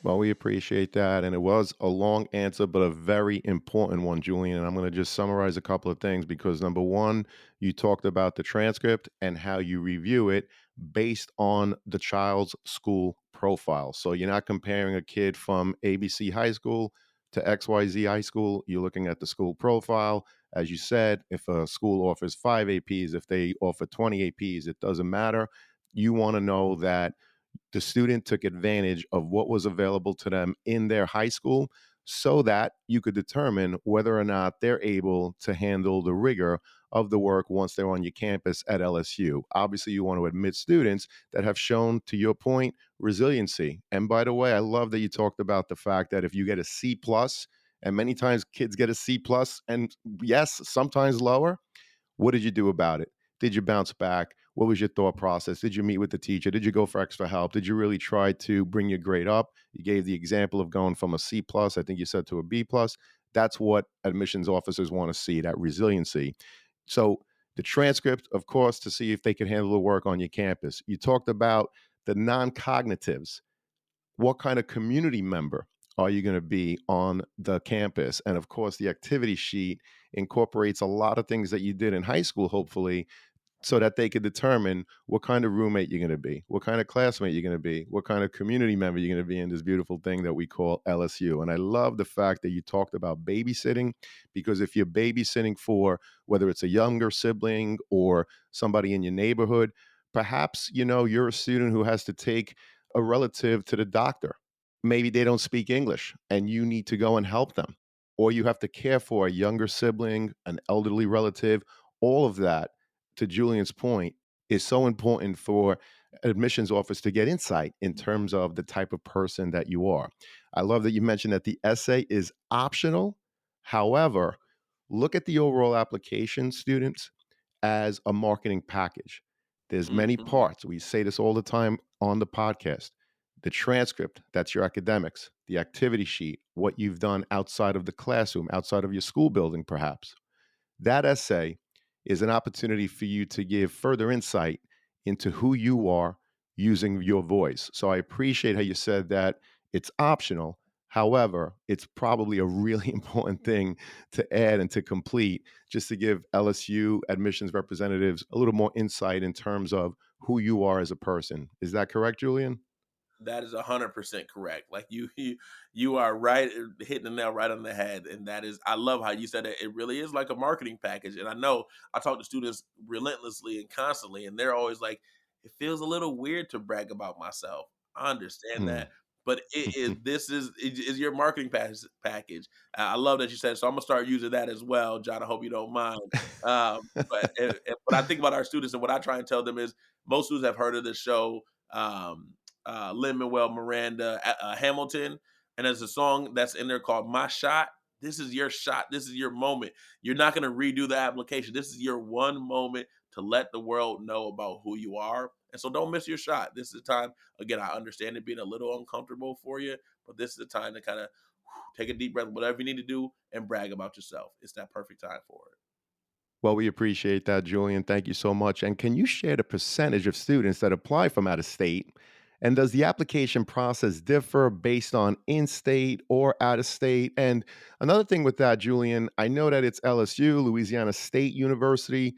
Well, we appreciate that. And it was a long answer, but a very important one, Julian. And I'm going to just summarize a couple of things because number one, you talked about the transcript and how you review it based on the child's school profile. So you're not comparing a kid from ABC High School to XYZ High School. You're looking at the school profile. As you said, if a school offers 5 APs, if they offer 20 APs, it doesn't matter. You want to know that the student took advantage of what was available to them in their high school so that you could determine whether or not they're able to handle the rigor of the work once they're on your campus at LSU. Obviously, you want to admit students that have shown, to your point, resiliency. And by the way, I love that you talked about the fact that if you get a C plus, and many times kids get a C plus, and yes, sometimes lower, what did you do about it? Did you bounce back? What was your thought process? Did you meet with the teacher? Did you go for extra help? Did you really try to bring your grade up? You gave the example of going from a C plus, I think you said, to a B plus. That's what admissions officers want to see, that resiliency. So the transcript, of course, to see if they can handle the work on your campus. You talked about the non-cognitives. What kind of community member are you going to be on the campus? And of course, the activity sheet incorporates a lot of things that you did in high school, hopefully, so that they could determine what kind of roommate you're going to be, what kind of classmate you're going to be, what kind of community member you're going to be in this beautiful thing that we call LSU. And I love the fact that you talked about babysitting, because if you're babysitting for whether it's a younger sibling or somebody in your neighborhood, perhaps you're a student who has to take a relative to the doctor. Maybe they don't speak English and you need to go and help them, or you have to care for a younger sibling, an elderly relative. All of that, to Julian's point, is so important for admissions office to get insight in terms of the type of person that you are. I love that you mentioned that the essay is optional. However, look at the overall application, students, as a marketing package. There's many Mhm. parts. We say this all the time on the podcast. The transcript, that's your academics, the activity sheet, what you've done outside of the classroom, outside of your school building, perhaps. That essay is an opportunity for you to give further insight into who you are using your voice. So I appreciate how you said that it's optional. However, it's probably a really important thing to add and to complete just to give LSU admissions representatives a little more insight in terms of who you are as a person. Is that correct, Julian? That is 100% correct. Like you are right, hitting the nail right on the head. And that is, I love how you said it. It really is like a marketing package. And I know I talk to students relentlessly and constantly, and they're always like, it feels a little weird to brag about myself. I understand Hmm. that, but this is your marketing package. I love that you said. So I'm gonna start using that as well, John. I hope you don't mind. But I think about our students, and what I try and tell them is, most students have heard of this show. Lin-Manuel Miranda Hamilton, and there's a song that's in there called "My Shot." This is your shot. This is your moment. You're not going to redo the application. This is your one moment to let the world know about who you are. And so don't miss your shot. This is the time. Again, I understand it being a little uncomfortable for you, but this is the time to kind of take a deep breath, whatever you need to do, and brag about yourself. It's that perfect time for it. Well, we appreciate that, Julian. Thank you so much. And can you share the percentage of students that apply from out of state? And does the application process differ based on in state or out of state? And another thing with that, Julian, I know that it's LSU, Louisiana State University.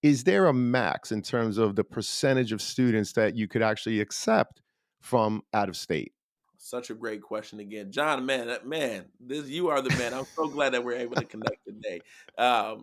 Is there a max in terms of the percentage of students that you could actually accept from out of state? Such a great question again, John. Man, man, this you are the man. I'm so glad that we're able to connect today. I'll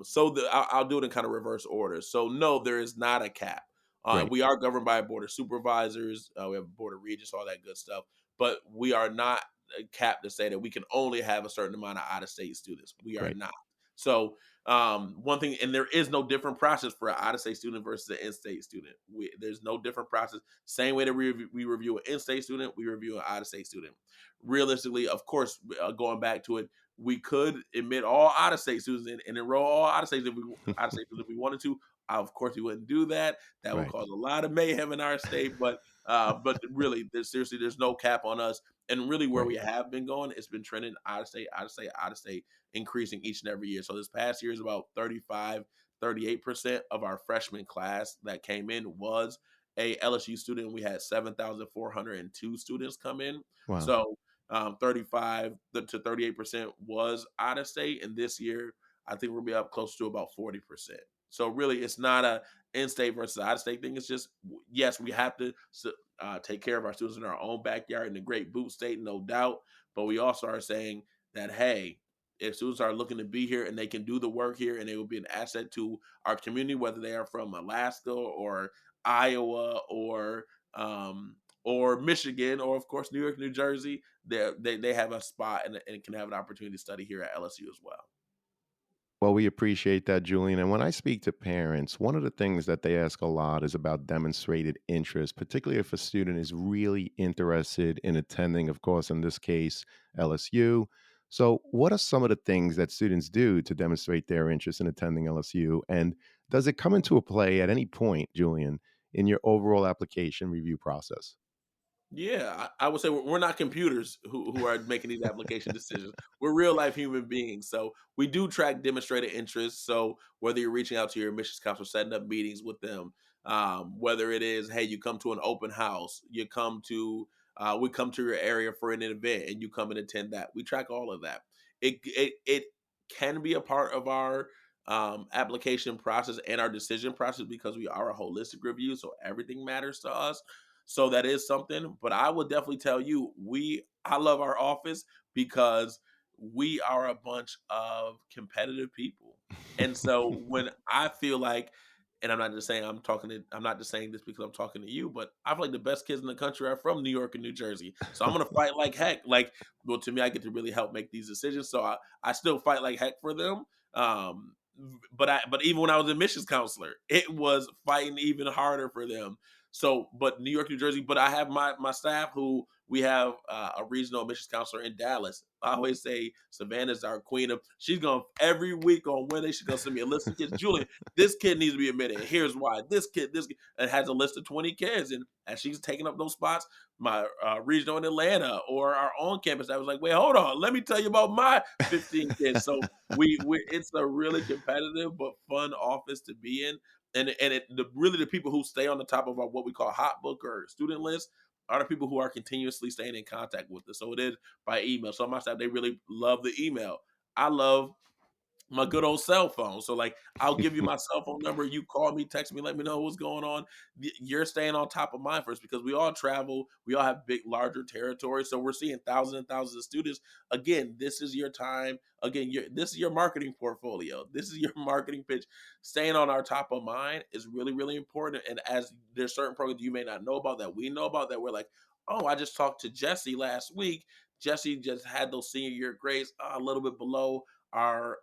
do it in kind of reverse order. So no, there is not a cap. Great. We are governed by a board of supervisors. We have a board of regents, all that good stuff. But we are not capped to say that we can only have a certain amount of out of state students. We are Great. not. So one thing, and there is no different process for an out of state student versus an in state student. There's no different process. Same way that we review an in-state student, we review an out-of-state student. Realistically, of course, going back to it, we could admit all out-of-state students and enroll all out-of-state out-of-state students if we wanted to. Of course, we wouldn't do that. That would Right. cause a lot of mayhem in our state. But really, seriously, there's no cap on us. And really, where Right. we have been going, it's been trending out of state, out of state, out of state, increasing each and every year. So this past year is about 38% of our freshman class that came in was a LSU student. We had 7,402 students come in. Wow. So 35 to 38% was out of state. And this year, I think we'll be up close to about 40%. So really, it's not a in-state versus out-of-state thing. It's just, yes, we have to take care of our students in our own backyard in the great boot state, no doubt. But we also are saying that, hey, if students are looking to be here and they can do the work here and they will be an asset to our community, whether they are from Alaska or Iowa or Michigan or of course New York, New Jersey, they have a spot and can have an opportunity to study here at LSU as well. Well, we appreciate that, Julian. And when I speak to parents, one of the things that they ask a lot is about demonstrated interest, particularly if a student is really interested in attending, of course, in this case, LSU. So, what are some of the things that students do to demonstrate their interest in attending LSU? And does it come into a play at any point, Julian, in your overall application review process? Yeah, I would say we're not computers who are making these application decisions. We're real life human beings. So we do track demonstrated interest. So whether you're reaching out to your admissions counselor, setting up meetings with them, whether it is, hey, you come to an open house, we come to your area for an event and you come and attend that. We track all of that. It can be a part of our application process and our decision process because we are a holistic review. So everything matters to us, so that is something, but I would definitely tell you, I love our office because we are a bunch of competitive people. And so when I feel like, and I'm not just saying this because I'm talking to you, but I feel like the best kids in the country are from New York and New Jersey. So I'm gonna fight like heck. Like, well, to me, I get to really help make these decisions. So I still fight like heck for them. But even when I was a admissions counselor, it was fighting even harder for them. So, but New York, New Jersey, but I have my staff who we have a regional admissions counselor in Dallas. I always say Savannah's our queen of. She's going every week on Wednesday. She's gonna send me a list of kids. Julian, this kid needs to be admitted. Here's why. This kid, and has a list of 20 kids, and as she's taking up those spots, my regional in Atlanta or our own campus, I was like, wait, hold on, let me tell you about my 15 kids. So we it's a really competitive but fun office to be in, really the people who stay on the top of our what we call hot book or student list are the people who are continuously staying in contact with us. So it is by email. So my staff, they really love the email. I love my good old cell phone. So like I'll give you my cell phone number. You call me, text me, let me know what's going on. You're staying on top of mine first because we all travel. We all have big, larger territories. So we're seeing thousands and thousands of students. Again, this is your time. Again, this is your marketing portfolio. This is your marketing pitch. Staying on our top of mind is really, really important. And as there's certain programs you may not know about that we know about that we're like, oh, I just talked to Jesse last week. Jesse just had those senior year grades a little bit below our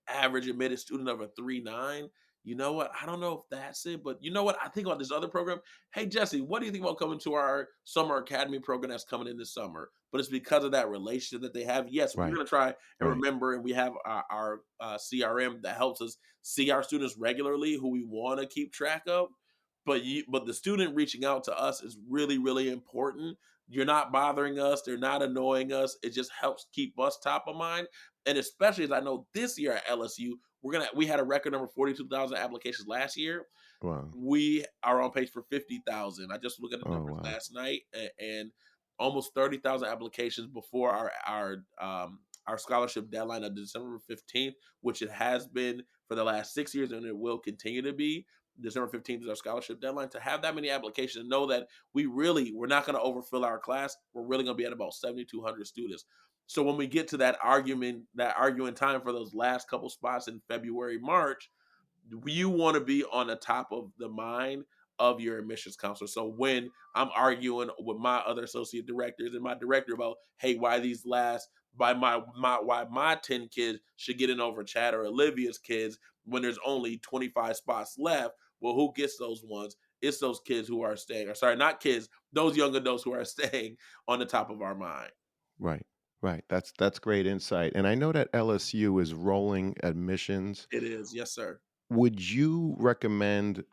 average admitted student of a 3.9. you know what? I don't know if that's it, but you know what? I think about this other program. Hey, Jesse, what do you think about coming to our summer academy program that's coming in this summer? But it's because of that relationship that they have. Yes, we're Right. going to try and Right. remember, and we have our CRM that helps us see our students regularly who we want to keep track of. But the student reaching out to us is really, really important. You're not bothering us, they're not annoying us. It just helps keep us top of mind. And especially as I know this year at LSU, we had a record number 42,000 applications last year. Wow. We are on pace for 50,000. I just looked at the Oh, numbers wow. last night, and almost 30,000 applications before our scholarship deadline of December 15th, which it has been for the last 6 years, and it will continue to be. December 15th is our scholarship deadline. To have that many applications and know that we're not going to overfill our class, we're really going to be at about 7,200 students. So when we get to that arguing time for those last couple spots in February, March, you want to be on the top of the mind of your admissions counselor. So when I'm arguing with my other associate directors and my director about, hey, why these last by why my 10 kids should get in over Chad or Olivia's kids when there's only 25 spots left. Well, who gets those ones? It's those kids who are staying, or sorry, not kids, those young adults who are staying on the top of our mind. Right. Right. That's great insight. And I know that LSU is rolling admissions. It is, yes, sir. Would you recommend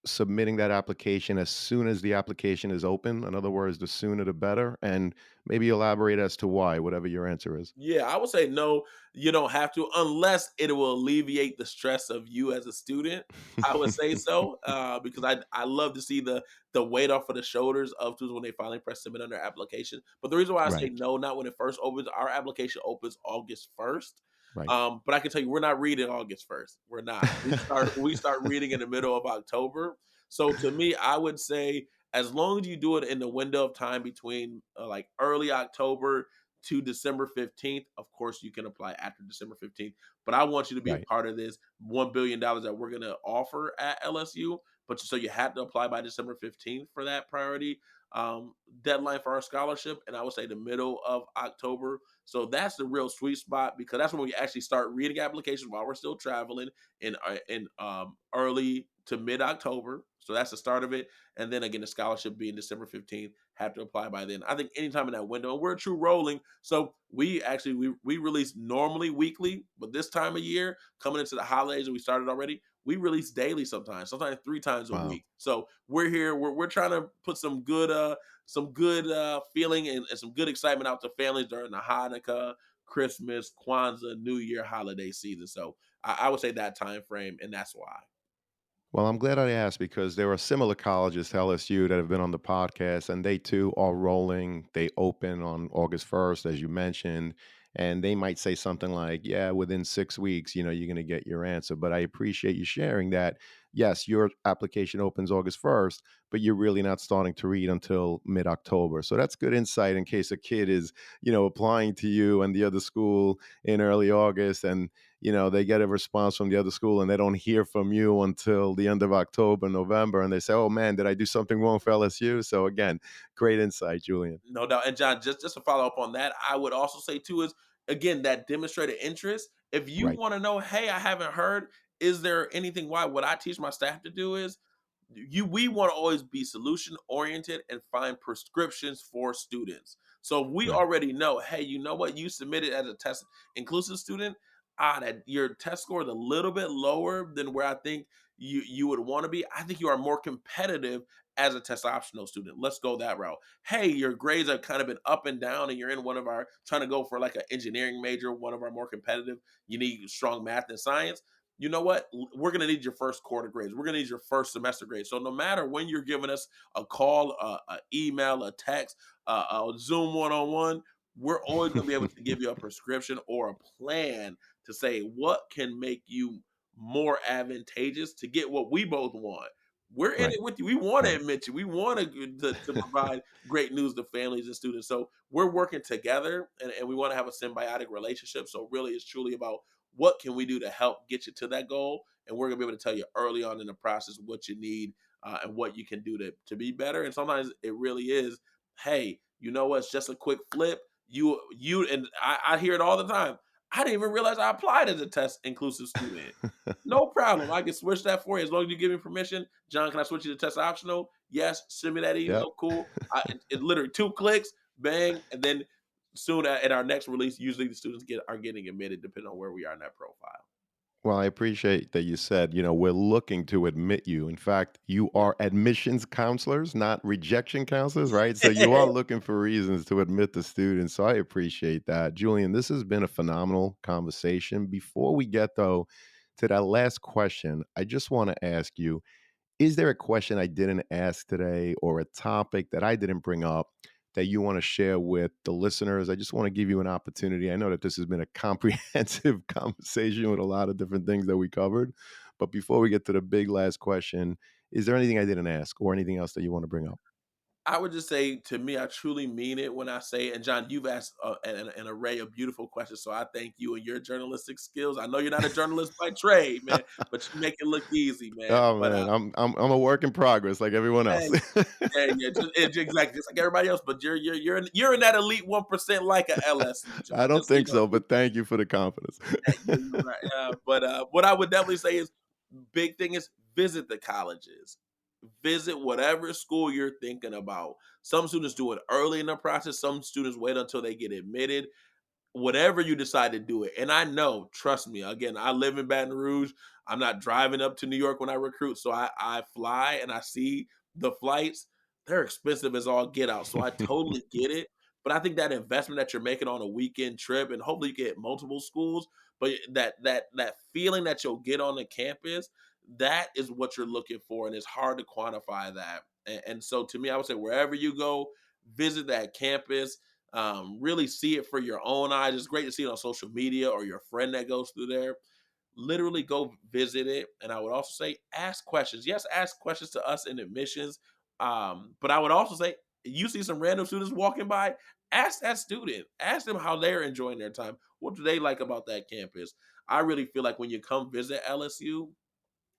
submitting that application as soon as the application is open? In other words, the sooner the better? And maybe elaborate as to why, whatever your answer is. Yeah, I would say no, you don't have to, unless it will alleviate the stress of you as a student. I would say so, because I love to see the weight off of the shoulders of students when they finally press submit on their application. But the reason why I say Right. no, not when it first opens, our application opens August 1st. Right. But I can tell you, we're not reading August 1st. We're not. We start reading in the middle of October. So to me, I would say as long as you do it in the window of time between like early October to December 15th. Of course, you can apply after December 15th, but I want you to be a Right. part of this $1 billion that we're going to offer at LSU. But so you have to apply by December 15th for that priority deadline for our scholarship. And I would say the middle of October. So that's the real sweet spot because that's when we actually start reading applications while we're still traveling in early to mid October. So that's the start of it. And then again, the scholarship being December 15th, have to apply by then. I think anytime in that window, and we're true rolling. So we release normally weekly, but this time of year, coming into the holidays, and we started already, we release daily sometimes 3 times a Wow. week. So we're here, we're trying to put some good feeling and some good excitement out to families during the Hanukkah, Christmas, Kwanzaa, New Year holiday season. So I would say that time frame, and that's why. Well, I'm glad I asked because there are similar colleges to LSU that have been on the podcast, and they too are rolling. They open on August 1st, as you mentioned, and they might say something like, yeah, within 6 weeks, you're going to get your answer. But I appreciate you sharing that. Yes, your application opens August 1st, but you're really not starting to read until mid October. So that's good insight in case a kid is, applying to you and the other school in early August and they get a response from the other school and they don't hear from you until the end of October, November, and they say, "Oh man, did I do something wrong for LSU?" So again, great insight, Julian. No doubt. And John, just to follow up on that, I would also say too is again that demonstrated interest. If you Right, want to know, hey, I haven't heard, is there anything why? What I teach my staff to do is we want to always be solution oriented and find prescriptions for students. So we right, already know, hey, you know what? You submitted as a test inclusive student. That your test score is a little bit lower than where I think you would want to be. I think you are more competitive as a test optional student. Let's go that route. Hey, your grades have kind of been up and down, and you're in one of our trying to go for like an engineering major, one of our more competitive. You need strong math and science. You know what? We're going to need your first quarter grades. We're going to need your first semester grades. So no matter when you're giving us a call, a email, a text, a Zoom one-on-one, we're always going to be able to give you a prescription or a plan to say what can make you more advantageous to get what we both want. We're in right, it with you. We want to right. admit you. We want to provide great news to families and students. So we're working together and we want to have a symbiotic relationship. So really it's truly about what can we do to help get you to that goal? And we're gonna be able to tell you early on in the process what you need and what you can do to be better. And sometimes it really is, hey, you know what? It's just a quick flip. You and I hear it all the time. I didn't even realize I applied as a test inclusive student. No problem. I can switch that for you as long as you give me permission. John, can I switch you to test optional? Yes. Send me that Yep. email. Cool. It literally 2 clicks, bang, and then soon at our next release, usually the students are getting admitted depending on where we are in that profile. Well, I appreciate that you said, we're looking to admit you. In fact, you Yeah. are admissions counselors, not rejection counselors, right? So you are looking for reasons to admit the students. So I appreciate that. Julian, this has been a phenomenal conversation. Before we get, though, to that last question, I just want to ask you, is there a question I didn't ask today or a topic that I didn't bring up that you want to share with the listeners? I just want to give you an opportunity. I know that this has been a comprehensive conversation with a lot of different things that we covered. But before we get to the big last question, is there anything I didn't ask or anything else that you want to bring up? I would just say to me, I truly mean it when I say, and John, you've asked an array of beautiful questions. So I thank you and your journalistic skills. I know you're not a journalist by trade, man, but you make it look easy, man. Oh But man, I'm a work in progress like everyone yeah, else. yeah, exactly, just like everybody else. But you're in that elite 1% like a LSU, I John. don't Just so you think know, so, but thank you for the confidence. you're right. But what I would definitely say is, big thing is visit the colleges. Visit whatever school you're thinking about. Some students do it early in the process. Some students wait until they get admitted. Whatever you decide to do it. And I know, trust me, again, I live in Baton Rouge. I'm not driving up to New York when I recruit. So I fly and I see the flights. They're expensive as all get out. So I totally get it. But I think that investment that you're making on a weekend trip, and hopefully you get multiple schools, but that feeling that you'll get on the campus, that is what you're looking for. And it's hard to quantify that. And so to me, I would say wherever you go, visit that campus, really see it for your own eyes. It's great to see it on social media or your friend that goes through there. Literally go visit it. And I would also say ask questions. Yes, ask questions to us in admissions. But I would also say you see some random students walking by, ask that student, ask them how they're enjoying their time. What do they like about that campus? I really feel like when you come visit LSU,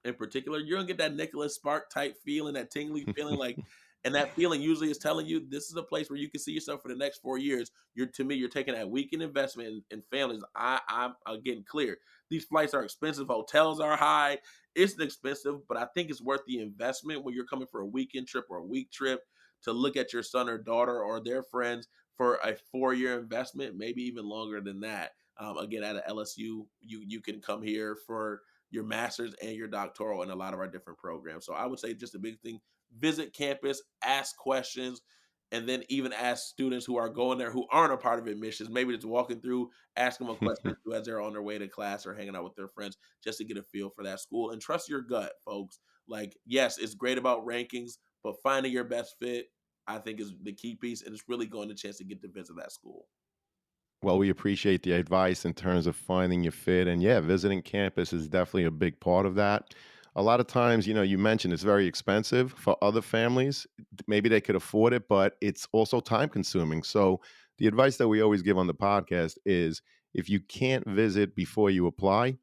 in particular, you're gonna get that Nicholas Spark type feeling, that tingly feeling, like, and that feeling usually is telling you this is a place where you can see yourself for the next 4 years. To me, you're taking that weekend investment in families. I'm getting clear. These flights are expensive, hotels are high. It's expensive, but I think it's worth the investment when you're coming for a weekend trip or a week trip to look at your son or daughter or their friends for a 4 year investment, maybe even longer than that. Again, at a LSU, you can come here for your master's and your doctoral in a lot of our different programs. So I would say just a big thing, visit campus, ask questions, and then even ask students who are going there who aren't a part of admissions, maybe just walking through, ask them a question or two as they're on their way to class or hanging out with their friends just to get a feel for that school. And trust your gut, folks. Like, yes, it's great about rankings, but finding your best fit, I think, is the key piece. And it's really going the chance to get to visit that school. Well, we appreciate the advice in terms of finding your fit. And yeah, visiting campus is definitely a big part of that. A lot of times, you mentioned it's very expensive for other families. Maybe they could afford it, but it's also time consuming. So, the advice that we always give on the podcast is if you can't visit before you apply,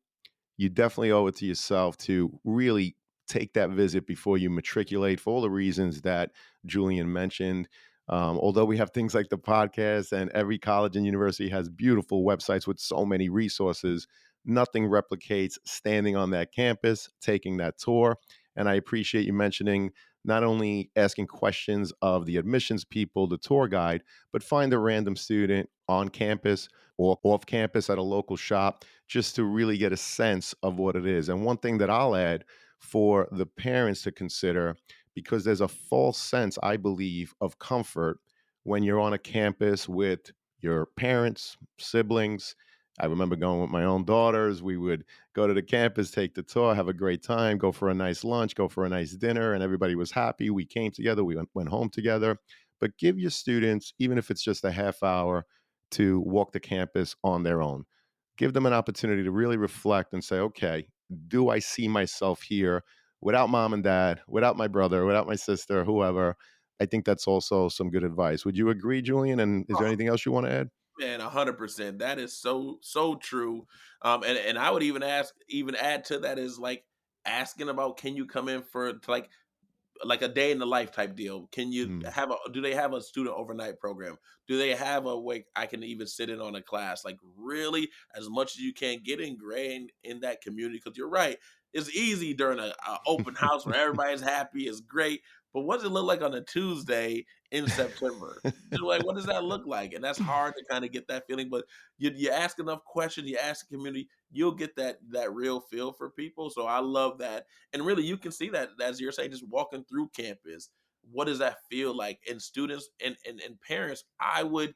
you definitely owe it to yourself to really take that visit before you matriculate for all the reasons that Julian mentioned. Although we have things like the podcast and every college and university has beautiful websites with so many resources, nothing replicates standing on that campus, taking that tour. And I appreciate you mentioning not only asking questions of the admissions people, the tour guide, but find a random student on campus or off campus at a local shop just to really get a sense of what it is. And one thing that I'll add for the parents to consider, because there's a false sense, I believe, of comfort when you're on a campus with your parents, siblings. I remember going with my own daughters. We would go to the campus, take the tour, have a great time, go for a nice lunch, go for a nice dinner, and everybody was happy. We came together, we went home together. But give your students, even if it's just a half hour, to walk the campus on their own. Give them an opportunity to really reflect and say, okay, do I see myself here without mom and dad, without my brother, without my sister, whoever? I think that's also some good advice. Would you agree, Julian? And is there anything else you want to add? Man, 100%. That is so true. And I would even add to that is like asking about, can you come in for to like like a day in the life type deal? Can you Mm, have a do they have a student overnight program? Do they have a way I can even sit in on a class? Like really, as much as you can get ingrained in that community. Because you're right, it's easy during a open house where everybody's happy, it's great. But what does it look like on a Tuesday in September? You're like, what does that look like? And that's hard to kind of get that feeling. But you ask enough questions, you ask the community, you'll get that real feel for people. So I love that, and really, you can see that as you're saying, just walking through campus. What does that feel like? And students and parents, I would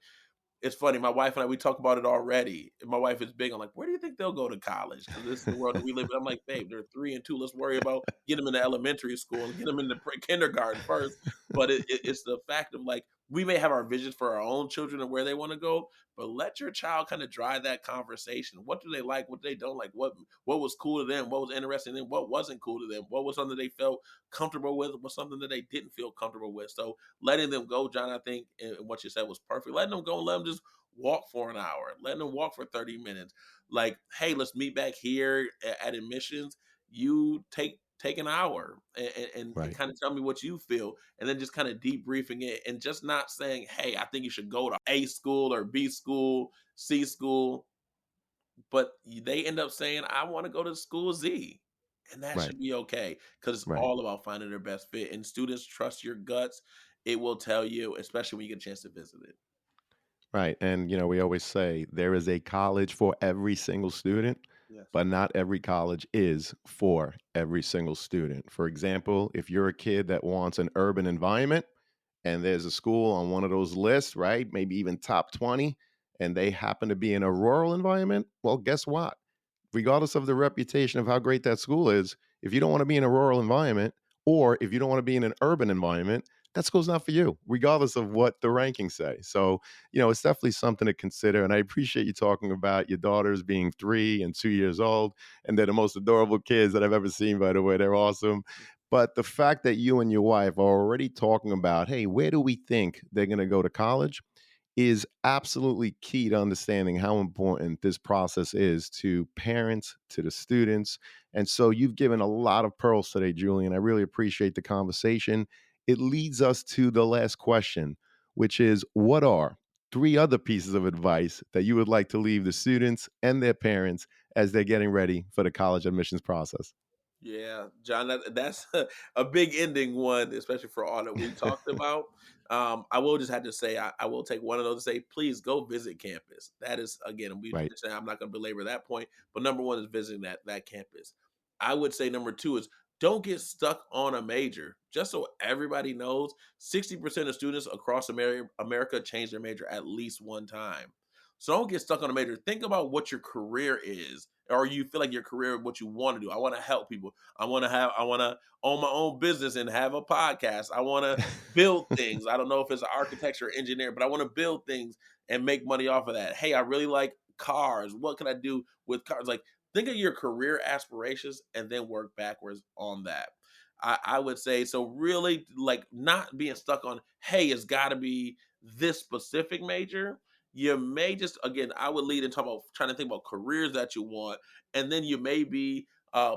it's funny, my wife and I, we talk about it already. And my wife is big on like, where do you think they'll go to college? Because this is the world that we live in. I'm like, babe, they're 3 and 2. Let's worry about get them into elementary school and get them into kindergarten first. But it's the fact of like, we may have our visions for our own children and where they want to go, but let your child kind of drive that conversation. What do they like? What do they don't like? What was cool to them? What was interesting to them? What wasn't cool to them? What was something they felt comfortable with? What was something that they didn't feel comfortable with? So letting them go, John, I think, and what you said was perfect. Letting them go and let them just walk for an hour, letting them walk for 30 minutes. Like, hey, let's meet back here at admissions. You take an hour and right. kind of tell me what you feel, and then just kind of debriefing it and just not saying, hey, I think you should go to A school or B school, C school, but they end up saying, I want to go to school Z. And that Right. should be okay because it's Right. all about finding their best fit. And students trust your guts. It will tell you, especially when you get a chance to visit it. Right. And, we always say there is a college for every single student, Yes. but not every college is for every single student. For example, if you're a kid that wants an urban environment and there's a school on one of those lists, right? Maybe even top 20, and they happen to be in a rural environment, well, guess what? Regardless of the reputation of how great that school is, if you don't want to be in a rural environment or if you don't want to be in an urban environment, that school's not for you, regardless of what the rankings say. So, it's definitely something to consider. And I appreciate you talking about your daughters being 3 and 2 years old. And they're the most adorable kids that I've ever seen, by the way. They're awesome. But the fact that you and your wife are already talking about, hey, where do we think they're going to go to college? Is absolutely key to understanding how important this process is to parents, to the students. And so you've given a lot of pearls today, Julian. I really appreciate the conversation. It leads us to the last question, which is what are three other pieces of advice that you would like to leave the students and their parents as they're getting ready for the college admissions process? Yeah, John, that's a big ending one, especially for all that we talked about. I will just have to say, I will take one of those to say, please go visit campus. That is, again, Right. I'm not going to belabor that point, but number one is visiting that campus. I would say number two is don't get stuck on a major. Just so everybody knows, 60% of students across America change their major at least one time. So don't get stuck on a major. Think about what your career is, or you feel like your career, what you want to do. I want to help people. I want to own my own business and have a podcast. I want to build things. I don't know if it's architecture or engineer, but I want to build things and make money off of that. Hey, I really like cars. What can I do with cars? Like, think of your career aspirations and then work backwards on that. I would say so. Really, like not being stuck on, hey, it's got to be this specific major. You may just again, I would lead and talk about trying to think about careers that you want, and then you may be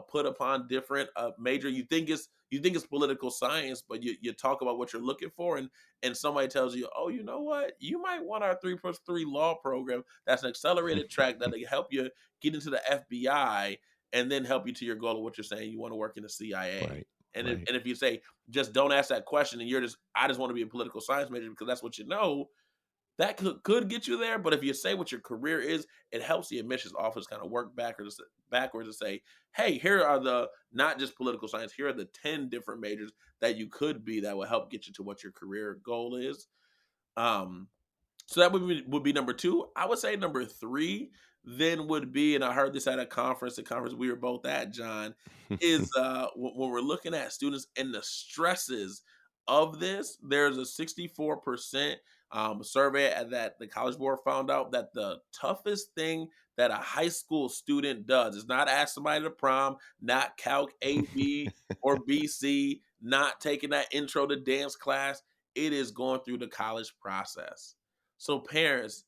put upon different major. You think it's political science, but you talk about what you're looking for, and somebody tells you, oh, you know what, you might want our 3+3 law program. That's an accelerated track that will help you get into the FBI, and then help you to your goal of what you're saying. You want to work in the CIA. Right. Right. And if you say just don't ask that question and I just want to be a political science major because that's what you know, that could get you there. But if you say what your career is, it helps the admissions office kind of work backwards and say, hey, here are the not just political science, here are the 10 different majors that you could be that will help get you to what your career goal is. Um, so that would be number two. I would say number three then would be, and I heard this at a conference we were both at, John, is when we're looking at students and the stresses of this, there's a 64% survey that the College Board found out that the toughest thing that a high school student does is not ask somebody to prom, not calc AB or BC, not taking that intro to dance class. It is going through the college process. So parents,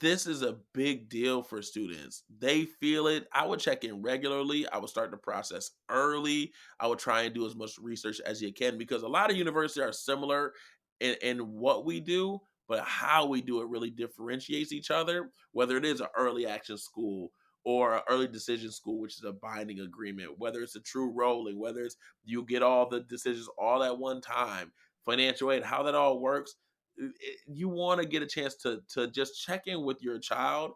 This is a big deal for students. They feel it. I would check in regularly. I would start the process early. I would try and do as much research as you can because a lot of universities are similar in what we do, but how we do it really differentiates each other, whether it is an early action school or an early decision school, which is a binding agreement, whether it's a true rolling, whether it's you get all the decisions all at one time, financial aid, how that all works you want to get a chance to just check in with your child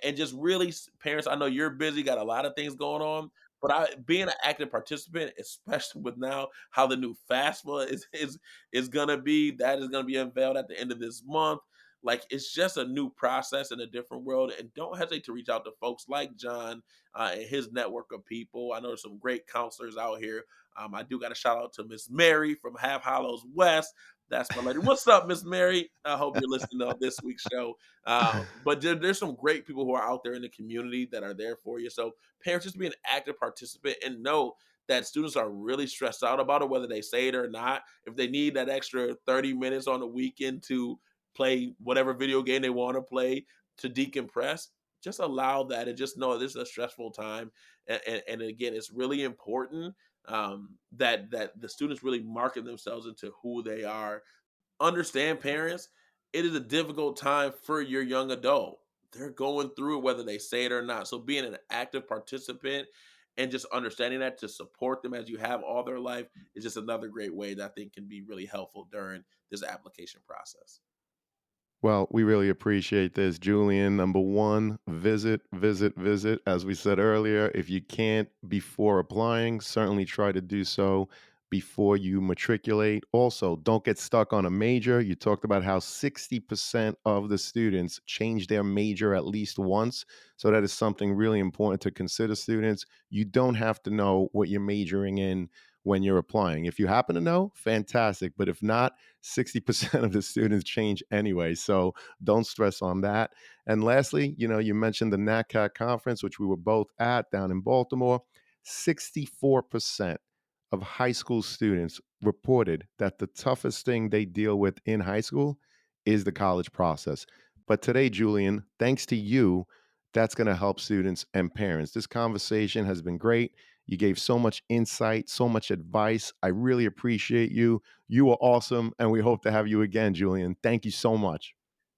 and just really parents. I know you're busy, got a lot of things going on, but being an active participant, especially with now how the new FAFSA is gonna be, that is gonna be unveiled at the end of this month. Like it's just a new process in a different world, and don't hesitate to reach out to folks like John and his network of people. I know there's some great counselors out here. I do got a shout out to Miss Mary from Half Hollows West. That's my lady. What's up, Miss Mary? I hope you're listening to this week's show. But there's some great people who are out there in the community that are there for you. So parents, just be an active participant and know that students are really stressed out about it, whether they say it or not. If they need that extra 30 minutes on the weekend to play whatever video game they want to play to decompress, just allow that and just know this is a stressful time. And again, it's really important that the students really market themselves into who they are. Understand, parents, it is a difficult time for your young adult. They're going through it whether they say it or not. So being an active participant and just understanding that to support them as you have all their life is just another great way that I think can be really helpful during this application process. Well, we really appreciate this, Julian. Number one, visit, visit, visit. As we said earlier, if you can't before applying, certainly try to do so before you matriculate. Also, don't get stuck on a major. You talked about how 60% of the students change their major at least once. So that is something really important to consider, students. You don't have to know what you're majoring in when you're applying. If you happen to know, fantastic. But if not, 60% of the students change anyway. So don't stress on that. And lastly, you mentioned the NatCat conference, which we were both at down in Baltimore. 64% of high school students reported that the toughest thing they deal with in high school is the college process. But today, Julian, thanks to you, that's going to help students and parents. This conversation has been great. You gave so much insight, so much advice. I really appreciate you. You are awesome, and we hope to have you again, Julian. Thank you so much.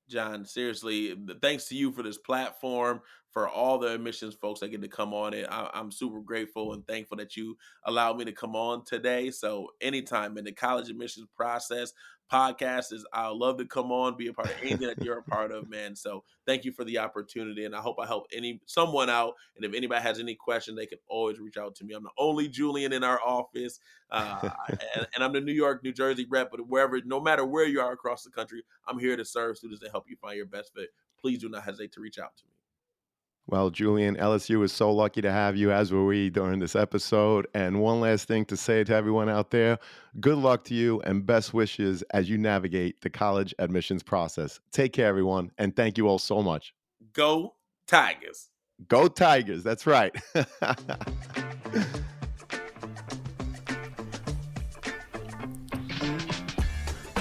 John, seriously, thanks to you for this platform, for all the admissions folks that get to come on it. I'm super grateful and thankful that you allowed me to come on today. So, anytime in the college admissions process, podcast is, I'll love to come on, be a part of anything that you're a part of, man. So, thank you for the opportunity, and I hope I help someone out. And if anybody has any questions, they can always reach out to me. I'm the only Julian in our office, uh, and I'm the New York, New Jersey rep. But wherever, no matter where you are across the country, I'm here to serve students and help you find your best fit. Please do not hesitate to reach out to me. Well, Julian, LSU is so lucky to have you, as were we during this episode. And one last thing to say to everyone out there, good luck to you and best wishes as you navigate the college admissions process. Take care, everyone, and thank you all so much. Go Tigers. Go Tigers. That's right.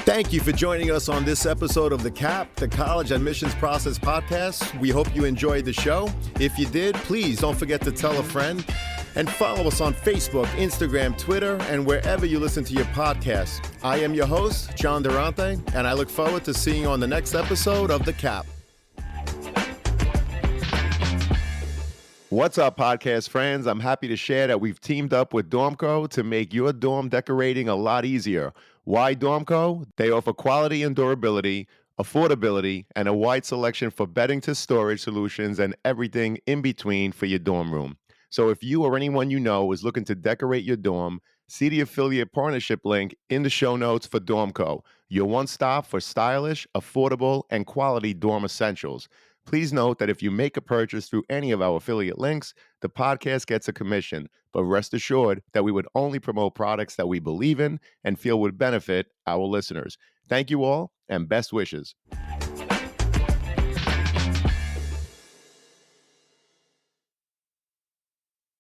Thank you for joining us on this episode of The CAP, the College Admissions Process Podcast. We hope you enjoyed the show. If you did, please don't forget to tell a friend and follow us on Facebook, Instagram, Twitter, and wherever you listen to your podcast. I am your host, John Durante, and I look forward to seeing you on the next episode of The CAP. What's up, podcast friends? I'm happy to share that we've teamed up with Dormco to make your dorm decorating a lot easier. Why Dormco? They offer quality and durability, affordability, and a wide selection for bedding to storage solutions and everything in between for your dorm room. So if you or anyone you know is looking to decorate your dorm, see the affiliate partnership link in the show notes for Dormco, your one-stop for stylish, affordable, and quality dorm essentials. Please note that if you make a purchase through any of our affiliate links, the podcast gets a commission, but rest assured that we would only promote products that we believe in and feel would benefit our listeners. Thank you all, and best wishes.